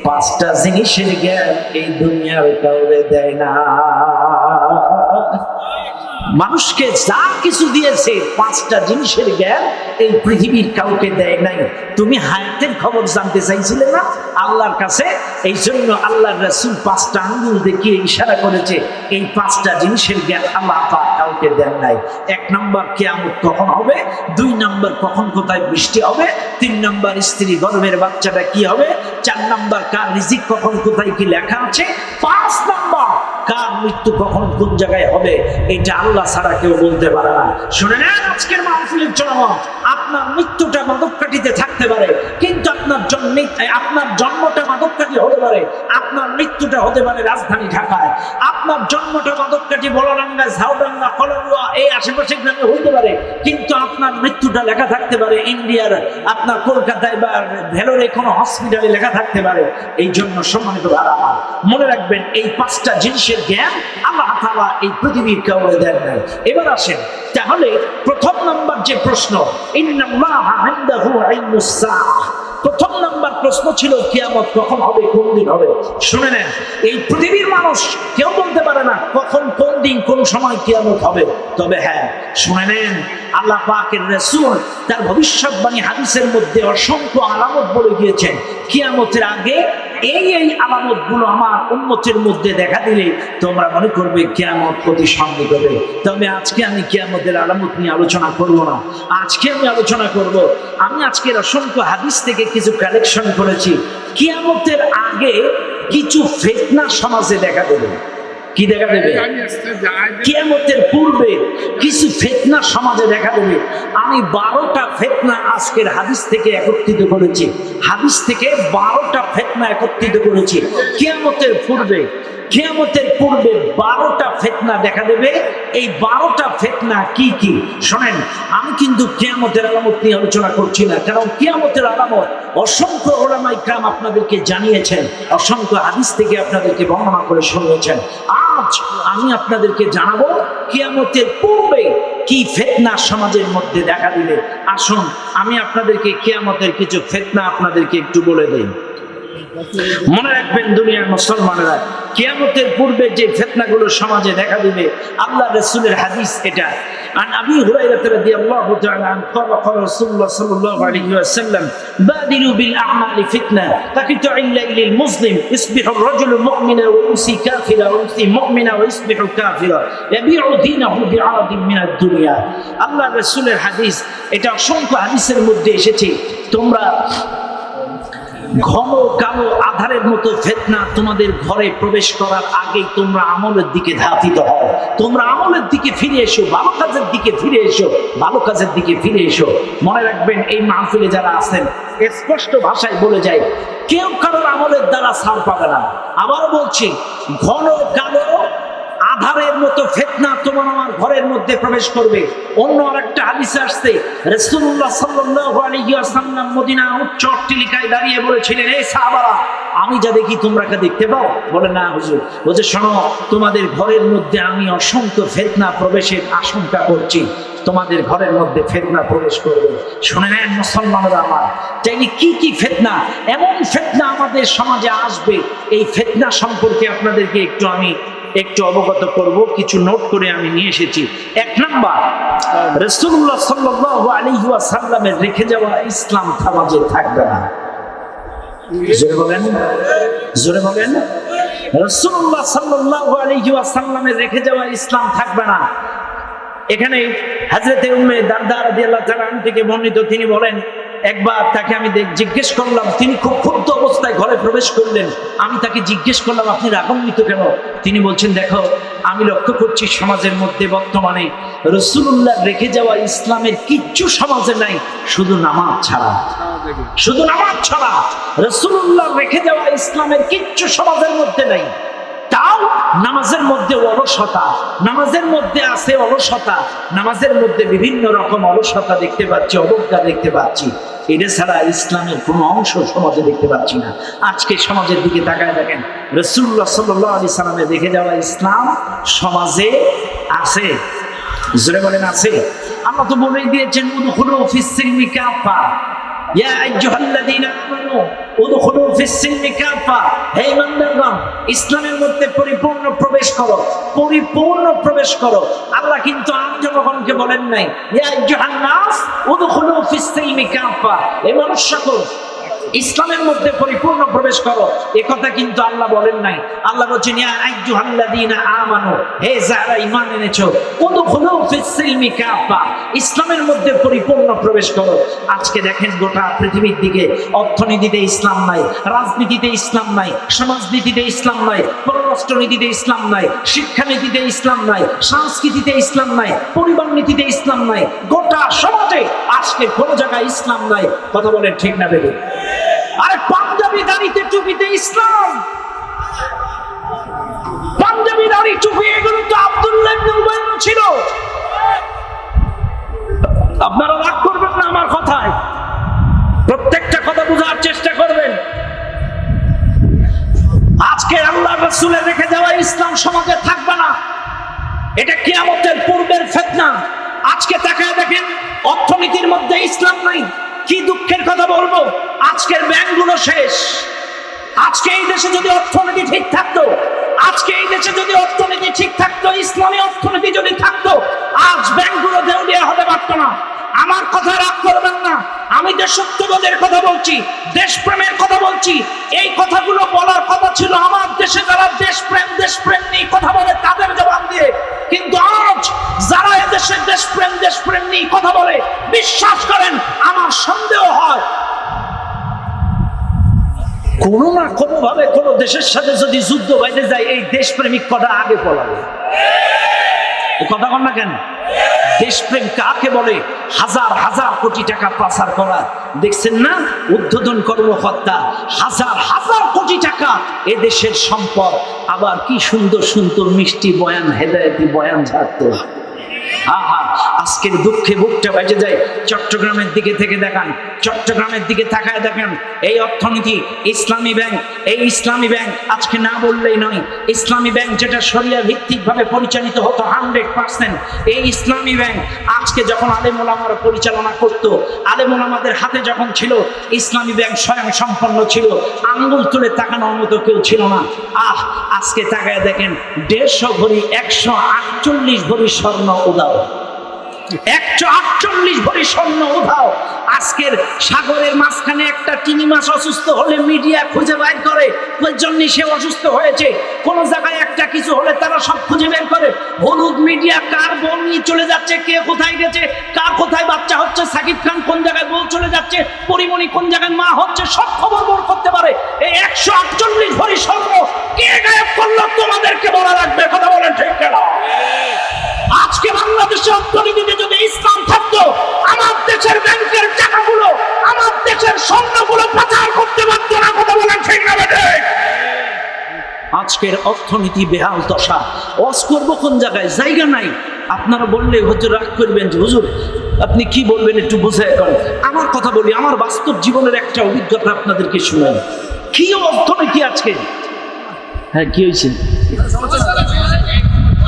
5টা জিনিসের জ্ঞান এই দুনিয়ার কাউকে দেয় না। মানুষকে যা কিছু দিয়েছে 5টা জিনিসের জ্ঞান এই পৃথিবীর কাউকে দেয় নাই। তুমি হায়াতের খবর জানতে চাইছিলে না আল্লাহর কাছে, এই জন্য আল্লাহর রাসূল 5টা আঙ্গুল দেখিয়ে ইশারা করেছে এই 5টা জিনিসের জ্ঞান আল্লাহ পাক কাউকে দেন নাই। 1 নম্বর কিয়ামত কখন হবে, 2 নম্বর কখন কোথায় বৃষ্টি হবে, 3 নম্বর স্ত্রী গর্ভের বাচ্চাটা কি হবে, 4 নম্বর কার রিজিক কখন কোথায় কি লেখা আছে, 5 নম্বর কার মৃত্যু কখন কোন জায়গায় হবে এটা আল্লাহ ছাড়া কেউ বলতে পারে না। শুনে নেন আজকের মাহফিলের জন্য, আপনার মৃত্যুটা মাদককাঠিতে থাকতে পারে, কিন্তু আপনার জন্মটা মাদককাঠি হতে পারে, আপনার মৃত্যুটা হতে পারে রাজধানী ঢাকায়, আপনার জন্মটা মাদককাঠি বলরাঙ্গা, ঝাউডাঙ্গা, কলরুয়া এই আশেপাশে গ্রামে হতে পারে, কিন্তু আপনার মৃত্যুটা লেখা থাকতে পারে ইন্ডিয়ার আপনার কলকাতায় বা ভেলোরে কোনো হসপিটালে লেখা থাকতে পারে। এই জন্য সম্মানিত ভাইরা আমার, মনে রাখবেন এই 5টা জিনিসের জ্ঞান আল্লাহ তাআলা এই পৃথিবীর কাউকে দেন নাই। এবার আসেন, তাহলে প্রথম নাম্বার যে প্রশ্ন, ইন্নাল্লাহা ইনদাহু ইলমুস সাআহ, প্রথম নাম্বার প্রশ্ন ছিল কিয়ামত কখন হবে, কোন দিন হবে। শুনে নেন, এই পৃথিবীর মানুষ কেউ বলতে পারে না কখন, কোন দিন, কোন সময় কিয়ামত হবে। তবে হ্যাঁ, শুনে নেন, আল্লাহ পাকের রাসূল তার ভবিষ্যৎবাণী হাদিসের মধ্যে অসংখ্য আলামত বলে গিয়েছেন, কিয়ামতের আগে এই আলামতগুলো আমার উম্মতের মধ্যে দেখা দিলে তোমরা মনে করবে কিয়ামত অতি সন্নিকটে। তবে আজকে আমি কিয়ামতের আলামত নিয়ে আলোচনা করব না, আজকে আমি আলোচনা করব, আমি আজকের অসংখ্য হাদিস থেকে কিছু কালেকশন করেছি। কিয়ামতের আগে কিছু ফিতনা সমাজে দেখা দেবে। কি দেখা দেবে? কিয়ামতের পূর্বে কিছু ফিতনা সমাজে দেখা দেবে। আমি 12টা ফিতনা আজকের হাদিস থেকে একত্রিত করেছি, হাদিস থেকে 12টা ফিতনা একত্রিত করেছি। কিয়ামতের পূর্বে 12টা ফিতনা দেখা দেবে। এই 12টা ফিতনা কি কি শোনেন, আমি কিন্তু কিয়ামতের আলামত নিয়ে আলোচনা করছি না, কারণ কিয়ামতের আলামত অসংখ্য উলামায়ে কেরাম আপনাদেরকে জানিয়েছেন, অসংখ্য হাদিস থেকে আপনাদেরকে বর্ণনা করে শুনিয়েছেন। আজ আমি আপনাদেরকে জানাবো কিয়ামতের পূর্বে কি ফিতনা সমাজের মধ্যে দেখা দিবে। আসুন আমি আপনাদেরকে কিয়ামতের কিছু ফিতনা আপনাদেরকে একটু বলে দেই। মনে রাখবেন দুনিয়ার মুসলমানেরা, কিয়ামতের পূর্বে যে ফিতনাগুলো সমাজে দেখা দিবে, আল্লাহ রাসূলের হাদিস এটা। عن أبي هريرة رضي الله تعالى عنه قال قال رسول الله صلى الله عليه وسلم بادروا بالأعمال فتنة كقطع الليل المظلم يصبح الرجل مؤمنا ويمسي كافرا ويمسي مؤمنا ويصبح كافرا يبيع دينه بعرض من الدنيا। আল্লাহ রাসূলের হাদিস এটা, অসংখ্য হাদিসের মধ্যে এসেছে, তোমরা ঘন কালো আধারের মতো ফিতনা তোমাদের ঘরে প্রবেশ করার আগেই তোমরা আমলের দিকে ধাবিত হও, তোমরা আমলের দিকে ফিরে এসো, ভালো কাজের দিকে ফিরে এসো, ভালো কাজের দিকে ফিরে এসো। মনে রাখবেন এই মাহফিলে যারা আছেন, স্পষ্ট ভাষায় বলে যায়, কেউ কারোর আমলের দ্বারা ছাড় পাবে না। আবারও বলছি, ঘন কালো আধারের মতো ফিতনা তোমার আমার ঘরের মধ্যে প্রবেশ করবে। অন্য আরেকটা হাদিসে আসছে, রাসূলুল্লাহ সাল্লাল্লাহু আলাইহি ওয়াসাল্লাম মদিনা উচ্চ অট্টালিকায় দাঁড়িয়ে বলেছিলেন, এই সাহাবারা আমি যা দেখি তোমরা কি দেখতে পাও? বলে না হুজুর। বলছে শোনো, তোমাদের ঘরের মধ্যে আমি অসংখ্য ফিতনা প্রবেশের আশঙ্কা করছি, তোমাদের ঘরের মধ্যে ফিতনা প্রবেশ করবে। শুনে নেন মুসলমানরা আমার, চাইলে কি কি ফিতনা, এমন ফিতনা আমাদের সমাজে আসবে, এই ফিতনা সম্পর্কে আপনাদেরকে একটু অবগত করব, কিছু নোট করে আমি নিয়ে এসেছি। 1 নাম্বার, রাসূলুল্লাহ সাল্লাল্লাহু আলাইহি ওয়াসাল্লামের রেখে যাওয়া ইসলাম সমাজে থাকবে না। জোরে বলেন, রাসূলুল্লাহ সাল্লাল্লাহু আলাইহি ওয়াসাল্লামের রেখে যাওয়া ইসলাম থাকবে না। এখানে হযরতে উম্মে দারদা রাদিয়াল্লাহু তাআলা আনহা থেকে বর্ণিত, তিনি বলেন, একবার তাকে আমি জিজ্ঞেস করলাম, তিনি খুব ক্ষুব্ধ অবস্থায় ঘরে প্রবেশ করলেন। আমি তাকে জিজ্ঞেস করলাম, আপনি রাগান্বিত কেন? তিনি বলছেন, দেখো আমি লক্ষ্য করছি সমাজের মধ্যে বর্তমানে রাসূলুল্লাহ রেখে যাওয়া ইসলামের কিচ্ছু সমাজে নাই, শুধু নামাজ ছাড়া, শুধু নামাজ ছাড়া রাসূলুল্লাহ রেখে যাওয়া ইসলামের কিচ্ছু সমাজের মধ্যে নাই। তাও নামাজের মধ্যে অলসতা, নামাজের মধ্যে আছে অলসতা, নামাজের মধ্যে বিভিন্ন রকম অলসতা দেখতে পাচ্ছি, অবজ্ঞা দেখতে পাচ্ছি। এটা ছাড়া ইসলামের কোনো অংশ সমাজে দেখতে পাচ্ছি না। আজকে সমাজের দিকে তাকায় দেখেন, রাসূলুল্লাহ সাল্লাল্লাহু আলাইহি সাল্লামের দেখে যাওয়া ইসলাম সমাজে আছে। জোরে বলেন আছে। আল্লাহ তো বলেই দিয়েছেন, উদখুলু ফিস সিলমি কাফা, ইয়া আইয়ুহাল্লাযীনা আমানু উদখুলু ফিস সিলমি কাফা, হে ঈমানদারগণ ইসলামের মধ্যে পরিপূর্ণ প্রবেশ করো, পরিপূর্ণ প্রবেশ করো। আল্লাহ কিন্তু আম জনগণকে বলেন নাই, ইয়া আইয়ুহান নাস উদখুলু ফিস সিলমি কাফা, হে মানুষ সকল ইসলামের মধ্যে পরিপূর্ণ প্রবেশ করো, এ কথা কিন্তু আল্লাহ বলেন নাই। আল্লাহ বলছেন ইয়া আইয়ুহাল্লাযীনা আমানু, হে যারা ঈমান এনেছো, উদখুলু ফিস-সিলমি কাফা, ইসলামের মধ্যে পরিপূর্ণ প্রবেশ করো। আজকে দেখেন গোটা পৃথিবীর দিকে অর্থনীতিতে ইসলাম নাই, রাজনীতিতে ইসলাম নাই, সমাজনীতিতে ইসলাম নাই, পররাষ্ট্রনীতিতে ইসলাম নাই, শিক্ষানীতিতে ইসলাম নাই, সংস্কৃতিতে ইসলাম নাই, পরিবার নীতিতে ইসলাম নাই, গোটা সমাজে আজকে কোন জায়গায় ইসলাম নাই। কথা বলেন ঠিক না বেশি? আরে পাঞ্জাবি দাড়িতে টুপিতে ইসলাম, পাঞ্জাবি দাড়ি টুপি এগুলো তো আব্দুল্লাহ ইবনে উবাই ছিল। আপনারা রাগ করবেন না আমার কথায়, প্রত্যেকটা কথা বোঝার চেষ্টা করবেন। আজকে আল্লাহ রাসূলের রেখে যাওয়া ইসলাম সমাজে থাকবে না, এটা কিয়ামতের পূর্বের ফিতনা। আজকে তাকায় দেখেন অর্থনীতির মধ্যে ইসলাম নাই। কি দুঃখের কথা বলবো, আজকের ব্যাংকগুলো শেষ। আজকে এই দেশে যদি অর্থনীতি ঠিক থাকতো, আজকে এই দেশে যদি অর্থনীতি ঠিক থাকতো, ইসলামী অর্থনীতি যদি থাকতো, আজ ব্যাংকগুলো দেউলিয়া হতে পারতো না। আমার কথা রাগ করবেন না, আমি দেশত্ববোধের কথা বলছি, দেশপ্রেমের কথা বলছি। এই কথাগুলো বলার কথা ছিল আমার দেশে যারা দেশপ্রেম নিয়ে কথা বলে তাদের জবান দিয়ে, কিন্তু আজ যারা এদেশে দেশপ্রেম নিয়ে কথা বলে, বিশ্বাস করেন আমার সন্দেহ হয় কোনো না কোনো ভাবে কোনো দেশের সাথে যদি যুদ্ধ বাইরে যায়, এই দেশপ্রেমিক কথা আগে বলাবে। কথা বল না কেন? দেশপ্রেম কাকে বলে? হাজার হাজার কোটি টাকা পাচার করা, দেখছেন না? উদ্বোধন কর্মকর্তা হাজার হাজার কোটি টাকা এ দেশের সম্পদ, আবার কি সুন্দর সুন্দর মিষ্টি বয়ান, হেদায়েতি বয়ান ঝাড়তো। আহা, আজকের দুঃখে বুকটা বেজে যায়। চট্টগ্রামের দিকে থেকে দেখান, চট্টগ্রামের দিকে তাকায় দেখেন, এই অর্থনীতি ইসলামী ব্যাংক, এই ইসলামী ব্যাংক আজকে না বললেই নয়। ইসলামী ব্যাংক যেটা শরিয়া ভিত্তিক ভাবে পরিচালিত হতো 100%, এই ইসলামী ব্যাংক আজকে যখন আলেম ওলামারা পরিচালনা করত, আলেম ওলামাদের হাতে যখন ছিল, ইসলামী ব্যাংক স্বয়ং সম্পন্ন ছিল, আঙ্গুল তুলে তাকানোর মতো কেউ ছিল না। আজকে তাকায় দেখেন 150 ভরি 148 ভরি স্বর্ণ উধাও, 148 ভরি স্বর্ণ উধাও। আজকের সাগরের মাঝখানে একটা চিনি মাছ অসুস্থ হলে মিডিয়া খুঁজে বের করে ওই জন্য সে অসুস্থ হয়েছে। কোন জায়গায় একটা কিছু হলে তারা সব খুঁজে বের করে। হলুদ মিডিয়া কার বোন নিয়ে চলে যাচ্ছে, কে কোথায় গেছে, কার কোথায় বাচ্চা হচ্ছে, সাকিব খান কোন জায়গায় বউ চলে যাচ্ছে, পরিমণি কোন জায়গায় মা হচ্ছে, সব খবর বের করতে পারে। এই 148 ভরি স্বর্ণ কে গায়েব করলো তোমাদেরকে বলা লাগবে। কথা বলেন ঠিক কেন? আজকে বাংলাদেশের অর্থনীতিতে যদি ইসলাম থাকতো, আমার দেশের ব্যাংকের টাকাগুলো, আমার দেশের স্বর্ণগুলো পাচার করতে পারতো না। কথা বলেন ঠিক না? আজকের অর্থনীতি বেহাল দশা। ওয়াজ করবো কোন জায়গায়? জায়গা নাই। আপনারা বললে হুজুর রাগ করবেন যে হুজুর আপনি কি বলবেন একটু বুঝায় করেন। আমার কথা বলি, আমার বাস্তব জীবনের একটা অভিজ্ঞতা আপনাদেরকে শুনাই। কি অর্থনীতি আজকে। হ্যাঁ, কি হয়েছে?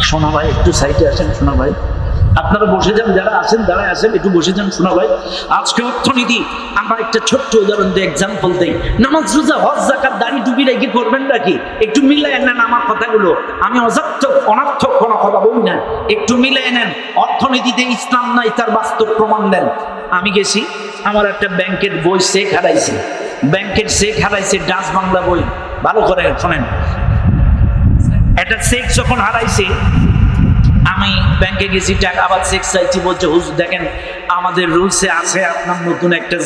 সোনা ভাই একটু সাইডে আসেন। সোনা ভাই আপনারা বসে যান, যারা আছেন দাঁড়ায় আসেন, একটু বসে যান। সোনা ভাই আজকে অর্থনীতি, আমরা একটা ছোট্ট উদাহরণ দিই, এক্সাম্পল দেই। নামাজ রোজা হজ যাকাত দাড়ি টুপি রেখে করবেন নাকি? একটু মিলাই নেন আমার কথাগুলো। আমি অনর্থক কোনো কথা বলি না, একটু মিলাই নেন। অর্থনীতিতে ইসলাম নাই তার বাস্তব প্রমাণ দেন। আমি গেছি, আমার একটা ব্যাংকের বই চেক হারাইছে, ব্যাংকের চেক হারাইছে, ডাচ বাংলা বই, ভালো করে শোনেন। একটা চেক যখন হারাইছে, আমি ব্যাংকে গেছি, টাকা আবার চেক চাইছি। বলছে হুজুর দেখেন আমাদের রুলসে আছে, আপনার নতুন একটা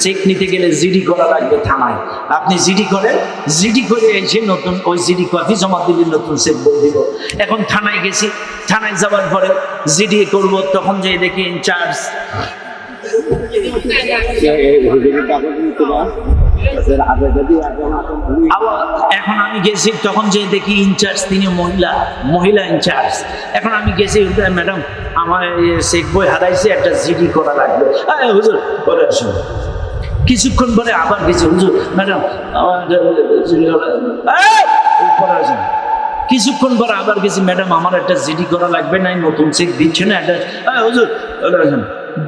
চেক নিতে গেলে জিডি করা লাগবে থানায়। আপনি জিডি করেন, জিডি করে এসে নতুন ওই জিডি কপি জমা দিলে নতুন চেক বই দিব। এখন থানায় গেছি, থানায় যাওয়ার পরে জিডি করব, তখন যে দেখি ইনচার্জ, এখন আমি গেছি তখন যে দেখি ইনচার্জ তিনি মহিলা ইনচার্জ। এখন আমি গেছি, ম্যাডাম আমার চেক বই হারাইছে, একটা জিডি করা লাগবে। হুজুর পরে আসুন। কিছুক্ষণ পরে আবার গেছি, হুজুর ম্যাডাম আমার পরে আসুন। কিছুক্ষণ পরে আবার গেছি, ম্যাডাম আমার একটা জিডি করা লাগবে, নাই নতুন চেক দিচ্ছে না, একটা হুজুর পরে আসুন।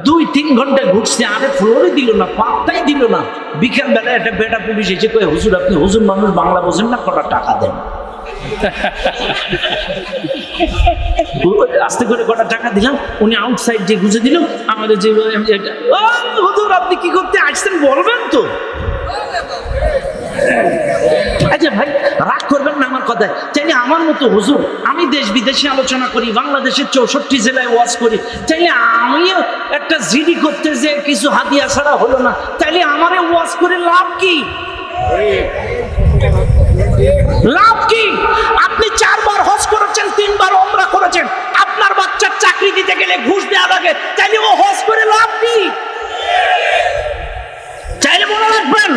2-3 ঘন্টা ঘুরছে, আরে ফ্লোরে দিল না, পাত্তাই দিল না। বিকেল বেলায় একটা বেটা পুলিশ এসে কয়ে হুজুর আপনি হুজুর মানুষ বাংলা বোঝেন না, কটা টাকা দেন। আস্তে করে কটা টাকা দিলাম, উনি আউটসাইড যে গুজে দিল আমাদের যে হুজুর আপনি কি করতে আসছেন বলবেন তো। আচ্ছা ভাই, রাগ করবেন না আমার কথায়। চাইলে আমার মতো হুজুর, আমি দেশ বিদেশে আলোচনা করি, বাংলাদেশের 64 জেলায় ওয়াজ করি, চাইলে আমিও একটা জিডি করতে যে কিছু হাদিয়া ছাড়া হলো না, তাইলে আমারে ওয়াজ করে লাভ কি? লাভ কি? আপনি 4 বার হজ করেছেন, 3 বার ওমরা করেছেন, আপনার বাচ্চার চাকরি দিতে গেলে ঘুষ দেওয়া লাগে, তাইলে ও হজ করে লাভ কি? চাইলে মনে রাখবেন,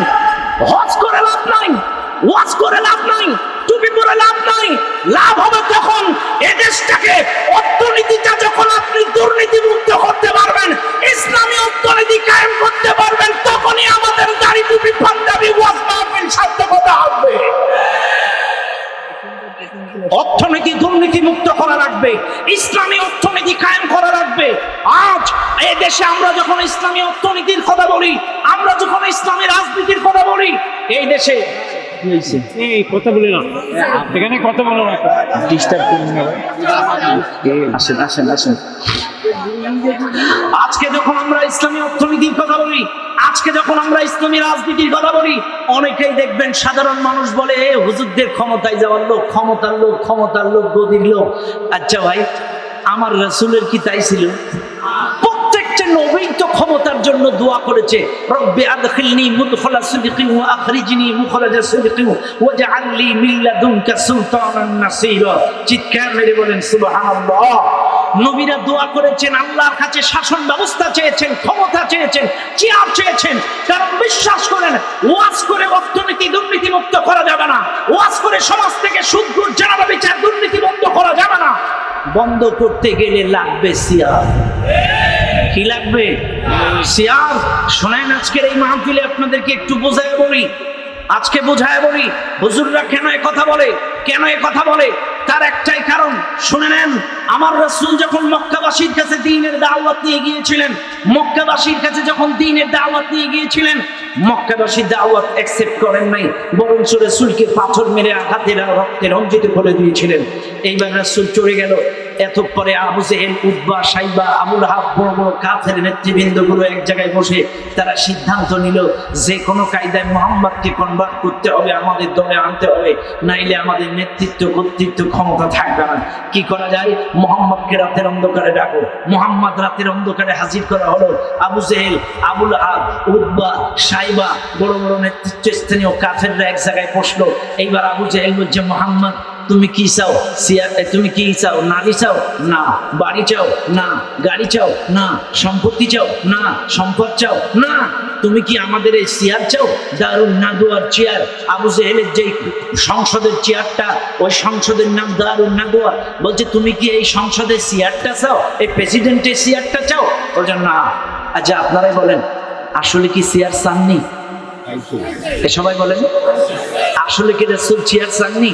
হজ করে লাভ নাই, ওয়াজ করে লাভ নাই, টুপি পরে লাভ নাই। লাভ হবে তখন এদেশটাকে, অর্থনীতিটা যখন আপনি দুর্নীতি মুক্ত করতে পারবেন, ইসলামী অর্থনীতি কায়েম করতে পারবেন, তখনই আমাদের দাড়ি টুপি পাঞ্জাবি ওয়াজ মাহফিল সার্থকতা হবে। অর্থনীতি দুর্নীতি মুক্ত করা লাগবে, ইসলামী অর্থনীতি কায়েম করা লাগবে। আজ এই দেশে আমরা যখন ইসলামী অর্থনীতির কথা বলি, আমরা যখন ইসলামী রাজনীতির কথা বলি, এই দেশে এই কথা বলি না, এখানে কথা বলো না, ডিস্টার্ব করুন না। আসেন আসেন আসেন। আজকে যখন আমরা ইসলামী অর্থনীতির কথা বলি, আজকে যখন আমরা ইসলামী রাজনীতির কথা বলি, অনেকেই দেখবেন সাধারণ মানুষ বলে হুজুরদের ক্ষমতায় যাওয়ার লোক, ক্ষমতার লোক, ক্ষমতার লোক, গদির লোক। আচ্ছা ভাই, আমার রাসূলের কি তাই ছিল? প্রত্যেকটা নবী তো ক্ষমতার জন্য দোয়া করেছে, রব্বি আদখিলনি মুদখালা সিদকিন ওয়া আখরিজনি মুখরাজা সিদকিন ওয়াজআলনি মিন লাদুনকা সুলতানান নাসীরা। চিৎকার মেরে বলেন সুবহানাল্লাহ। নবীরা দোয়া করেছেন, আল্লাহর কাছে শাসন ব্যবস্থা চেয়েছেন, ক্ষমতা চেয়েছেন, চেয়ার চেয়েছেন, কারণ বিশ্বাস করেন ওয়াজ করে অর্থনীতি দুর্নীতি মুক্ত করা যাবে না, ওয়াজ করে সমাজ থেকে সুদ ঘুষ জানাবা বিচার দুর্নীতি বন্ধ করা যাবে না। বন্ধ করতে গেলে লাগবে সিয়ার। কি লাগবে? সিয়ার। শোনেন, আজকের এই মাহফিলে আপনাদেরকে একটু বোঝায় বলি, আজকে বোঝায় বলি হুজুররা কেন এ কথা বলে, কেন এ কথা বলে, তার একটাই কারণ। শুনে নেন, আমার রাসূল যখন মক্কাবাসীর কাছে দ্বীনের দাওয়াত নিয়ে গিয়েছিলেন, মক্কাবাসীর কাছে যখন দ্বীনের দাওয়াত নিয়ে গিয়েছিলেন, মক্কাবাসী দাওয়াত অ্যাকসেপ্ট করেন নাই, বরং রাসূলকে পাথর মেরে আঘাতের রক্তে রঞ্জিত করে দিয়েছিলেন। এইবার রাসূল চলে গেল, এত পরে আবু জেহেল, উতবা, সাইবা, আবু লাহাব, বড় বড় কাফের নেতৃবৃন্দগুলো এক জায়গায় বসে তারা সিদ্ধান্ত নিল, যে কোনো কায়দায় মুহাম্মদকে কনভার্ট করতে হবে, আমাদের দলে আনতে হবে, নাইলে আমাদের নেতৃত্ব কর্তৃত্ব ক্ষমতা থাকবে না। কি করা যায়? মুহাম্মদকে রাতের অন্ধকারে ডাকো। মুহাম্মদ রাতের অন্ধকারে হাজির করা হলো। আবু জেহেল, আবু লাহাব, উতবা, সাইবা, বড় বড় নেতৃত্বস্থানীয় কাফেররা এক জায়গায় বসলো। এইবার আবু জেহেল বলছে, মুহাম্মদ তুমি কি চাও? তুমি কি চাও? নারী চাও? না। বাড়ি চাও? না। গাড়ি চাও? না। সম্পত্তি চাও? না। সম্পদ চাও? না। তুমি কি আমাদের এই চেয়ার চাও? দারুন নাদুয়ার চেয়ার। আবু জেহেলের যে সংসদের চেয়ারটা, ওই সংসদের নাম দারুন নাদুয়া। বলছে, তুমি কি এই সংসদের চেয়ারটা চাও? এই প্রেসিডেন্টের চেয়ারটা চাও? বলছে না। আচ্ছা আপনারাই বলেন, আসলে কি চেয়ার চাননি? সবাই বলেন, আসলে কি রাসূল চেয়ার চাননি?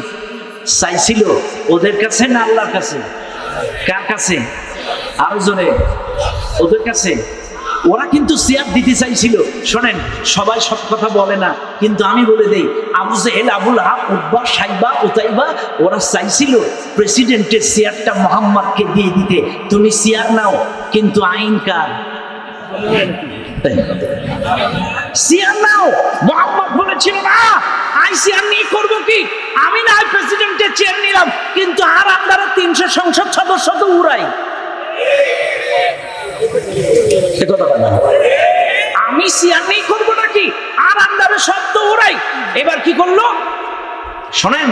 চাইছিল ওদের কাছে না আল্লাহর কাছে? কার কাছে? আরো জোরে। ওদের কাছে। ওরা কিন্তু চেয়ার দিতে চাইছিল। শোনেন, সবাই সব কথা বলে না, কিন্তু আমি বলে দেই, আবু জেহেল, আবু লাহাব, উতবা, সাইবা, উতাইবা, ওরা চাইছিল প্রেসিডেন্টের চেয়ারটা মুহাম্মদকে দিয়ে দিতে। তুমি চেয়ার নাও, কিন্তু আইন কার? চেয়ার নাও। মুহাম্মদ বলেছিল, না, আমি চেয়ার নিয়ে করবো কি? আমি না প্রেসিডেন্টের চেয়ার নিলাম, কিন্তু আর আন্ডারে 300 সংসদ সদস্য তো উড়াই। আমি চেয়ার নিয়ে করবো নাকি? আর আন্ডারে সব তো উড়াই। এবার কি করলো? শোনেন,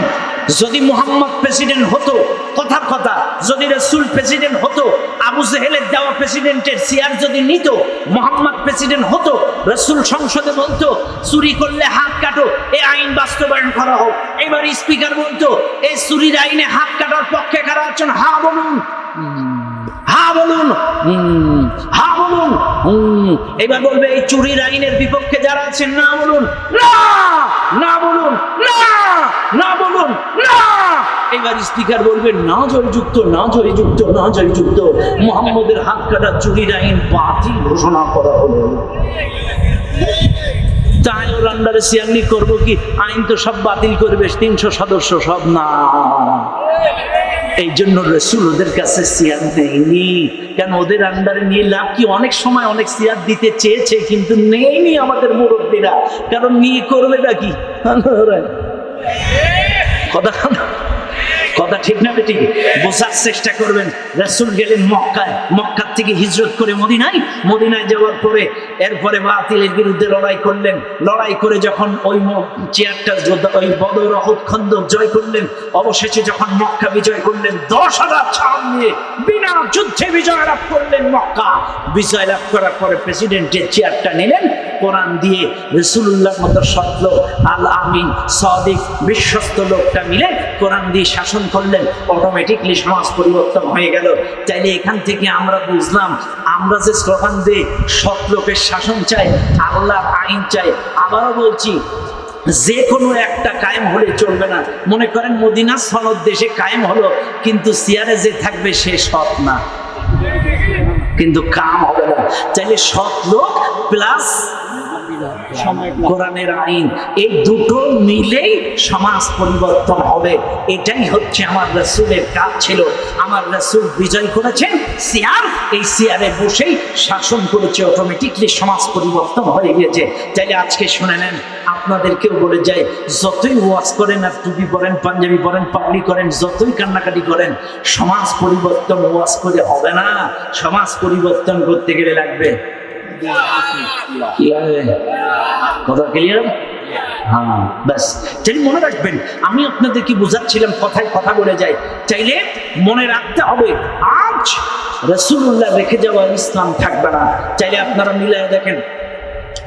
যদি মুহাম্মদ প্রেসিডেন্ট হতো, কথার কথা, যদি রাসূল প্রেসিডেন্ট হতো, আবু জেহেলের দেওয়া প্রেসিডেন্টের চেয়ার যদি নিত, মুহাম্মদ প্রেসিডেন্ট হতো, রাসূল সংসদে বলতো চুরি করলে হাত কাটো, এই আইন বাস্তবায়ন করা হোক। এবার স্পিকার বলতো, এই চুরির আইনে হাত কাটার পক্ষে কারা আছেন? হ্যাঁ বলুন, হ্যাঁ বলুন, হ্যাঁ বলুন। এবার বলবে, এই চুরির আইনের বিপক্ষে যারা আছেন, না বলুন, না, না বলুন, না, না বলুন, না। এবার স্পিকার বলবে, না জয়যুক্ত, না জয়যুক্ত, না জয়যুক্ত। মুহাম্মদের হাত কাটা চুরির আইন বাতিল ঘোষণা করা হলো। তাই ওর আন্ডারে চেয়ারনি করবো কি? আইন তো সব বাতিল করবে, 300 সদস্য সব না। এই জন্য রাসূল ওদের কাছে চেয়ার নেয়নি। কেন? ওদের আন্ডারে নিয়ে লাভ কি? অনেক সময় অনেক চেয়ার দিতে চেয়েছে, কিন্তু নেয়নি আমাদের মুরব্বীরা। কারণ নিয়ে করবে নাকি? কথা কথা ঠিক না বেটি? বোঝার চেষ্টা করবেন। রাসূল গেলেন মক্কায়, মক্কা থেকে হিজরত করে মদিনায়, মদিনায় যাওয়ার পরে এরপরে বাতিলের বিরুদ্ধে লড়াই করলেন। লড়াই করে যখন ওই চেয়ারটা ওই বদর উহুদ খন্দক জয় করলেন, অবশেষে যখন মক্কা বিজয় করলেন 10,000 ছাউন নিয়ে বিনা যুদ্ধে বিজয় লাভ করলেন মক্কা। বিজয় লাভ করার পরে প্রেসিডেন্টের চেয়ারটা নিলেন, কোরআন দিয়ে রাসূলুল্লাহর মতো সত্য আল আমিন সাদিক বিশ্বস্ত লোকটা মিলে কোরআন দিয়ে শাসন করলেন। অটোমেটিকলি সমাজ পরিবর্তন হয়ে গেল। তাইলে এখান থেকে আমরা বুঝলাম, আমরা যে স্লোগান দিই সৎ লোকের শাসন চাই, আল্লাহর আইন চাই। আবারও বলছি, যে কোনো একটা কায়েম হলে চলবে না। মনে করেন মদিনা সনদ দেশে কায়েম হলো, কিন্তু চেয়ারে যে থাকবে সে সৎ না, কিন্তু কাম হবে না। চাইলে সৎ লোক প্লাস কোরআনের আইন, এই দুটো মিলেই সমাজ পরিবর্তন হবে। এটাই হচ্ছে আমার রাসূলের কাজ ছিল। আমার রাসূল বিজয় করেছেন চেয়ার, এই চেয়ারে বসেই শাসন করেছে, অটোমেটিকলি সমাজ পরিবর্তন হয়ে গেছে। তাইলে আজকে শুনে নেন, আপনাদেরকেও বলে যায়, যতই ওয়াজ করেন আর টুপি পরেন, পাঞ্জাবি পরেন, পাগড়ি করেন, যতই কান্নাকাটি করেন, সমাজ পরিবর্তন ওয়াজ করে হবে না। সমাজ পরিবর্তন করতে গেলে লাগবে কি লাগবে? কথা ক্লিয়ার? হ্যাঁ, ব্যাস। চাইলে মনে রাখবেন, আমি আপনাদেরকে বোঝাচ্ছিলাম, কথায় কথা বলে যাই। চাইলে মনে রাখতে হবে, আজ রাসূলুল্লাহ রেখে যাওয়া ইসলাম থাকবে না। চাইলে আপনারা মিলায় দেখেন,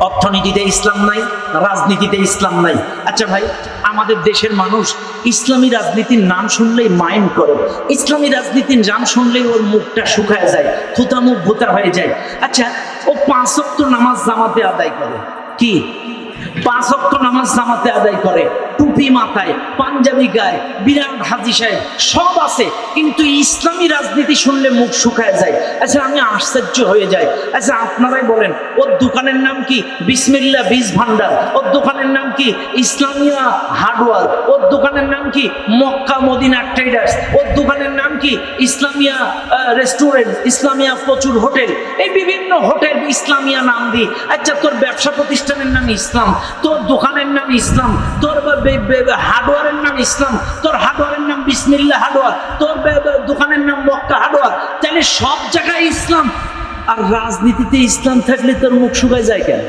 অর্থনীতিতে ইসলাম নাই, রাজনীতিতে ইসলাম নাই। আচ্ছা ভাই, আমাদের দেশের মানুষ ইসলামী রাজনীতির নাম শুনলেই মাইন্ড করে, ইসলামী রাজনীতির নাম শুনলেই ওর মুখটা শুকায় যায়, থুতা মুখ ভুতা হয়ে যায়। আচ্ছা, ও 5 ওয়াক্ত নামাজ জামাতে আদায় করে, কি 5 ওয়াক্ত নামাজ জামাতে আদায় করে, টুপি মাথায়, পাঞ্জাবি গায়ে, বিরাট হাজি সাহেব সব আছে, কিন্তু ইসলামী রাজনীতি শুনলে মুখ শুকায় যায়। আচ্ছা, আমি আশ্চর্য হয়ে যাই। আচ্ছা, আপনারাই বলেন, ওর দোকানের নাম কি? বিসমিল্লাহ বীজ ভান্ডার। ওর দোকানের নাম কি? ইসলামিয়া হার্ডওয়্যার। ওর দোকানের নাম কি? Mecca Medina traders. ওর দোকানের নাম কি? ইসলামিয়া রেস্টুরেন্ট, ইসলামিয়া প্রচুর হোটেল, এই বিভিন্ন হোটেল ইসলামিয়া নাম দিই। আচ্ছা, তোর ব্যবসা প্রতিষ্ঠানের নাম ইসলাম, তোর দোকানের নাম ইসলাম, তোর হার্ডওয়্যারের নাম ইসলাম, তোর হার্ডওয়্যারের নাম বিসমিল্লাহ হার্ডওয়্যার, তোর দোকানের নাম মক্কা হার্ডওয়্যার। তাহলে সব জায়গায় ইসলাম, আর রাজনীতিতে ইসলাম থাকলে তোর মুখ শুকায় যায় কেন?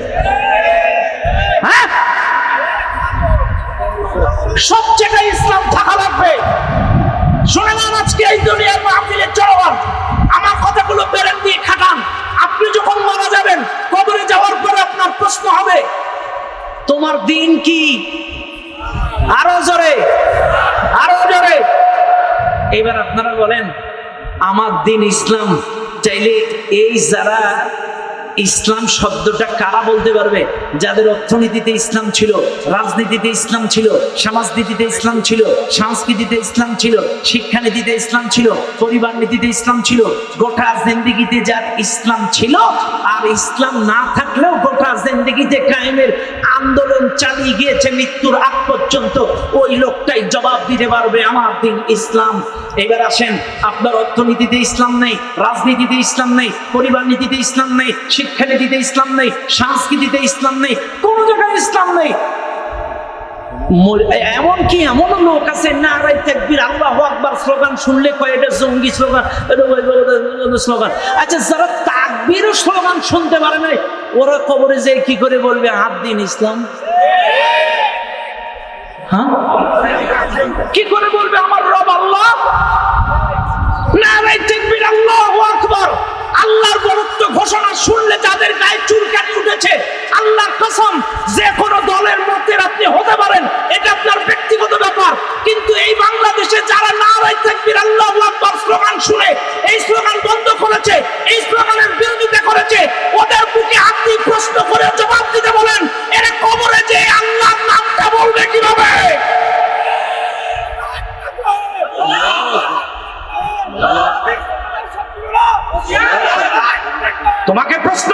হ্যাঁ, সব জায়গায় ইসলাম থাকা লাগবে। শুনে না, আজকে এই দুনিয়ার মাহফিলের চলমান আমার কথাগুলো বেরেন দিয়ে খাটান। আপনি যখন মারা যাবেন, কবরে যাওয়ার পরে আপনার প্রশ্ন হবে, তোমার দিন কি? আরো জোরে, আরো জোরে। এবার আপনারা বলেন, আমার দিন ইসলাম। চাইলে এই যারা ইসলাম শব্দটা কারা বলতে পারবে? যাদের অর্থনীতিতে ইসলাম ছিল, রাজনীতিতে ইসলাম ছিল, সমাজনীতিতে ইসলাম ছিল, সংস্কৃতিতে ইসলাম ছিল, শিক্ষানীতিতে ইসলাম ছিল, পরিবার নীতিতে ইসলাম ছিল, গোটা জিন্দেগিতে যার ইসলাম ছিল, আর ইসলাম না থাকলেও গোটা জিন্দেগিতে কায়েমের আন্দোলন চালিয়ে গিয়েছে মৃত্যুর আগ পর্যন্ত, ওই লোকটাই জবাব দিতে পারবে আমার দিন ইসলাম। এবার আসেন, আপনার অর্থনীতিতে ইসলাম নেই, রাজনীতিতে ইসলাম নেই, পরিবার নীতিতে ইসলাম নেই, শিক্ষানীতিতে ইসলাম নেই, সংস্কৃতিতে ইসলাম নেই, কোন জায়গায় ইসলাম নেই। এমনকি এমন লোক আছে, নারায়ে তাকবীর আল্লাহু আকবার স্লোগান শুনলে কয় এটা জঙ্গি স্লোগান, স্লোগান। আচ্ছা, যারা তাকবীর স্লোগান শুনতে পারে নাই, ওরা কবরে যেয়ে কি করে বলবে হাত দিন ইসলাম? হ্যাঁ, কি করে বলবে আমার রব আল্লাহ? নারায়ে তাকবীর আল্লাহু আকবার। আল্লাহর বরত্ব ঘোষণা শুনলে যাদের গায়ে চুলকানি উঠেছে, আল্লাহর কসম, যে কোনো দলের মতের আপনি হতে পারেন, এটা আপনার ব্যক্তিগত ব্যাপার, কিন্তু এই বাংলাদেশে যারা নারায়ে তাকবীর আল্লাহু আকবার স্লোগান শুনে এই স্লোগান বন্ধ করেছে, এই স্লোগানের বিরোধিতা করেছে, ওদের বুকে হাত দিয়ে প্রশ্ন করে জবাব দিতে বলেন, এরা কবরে যে আল্লাহর নামটা বলবে কিভাবে? তোমাকে প্রশ্ন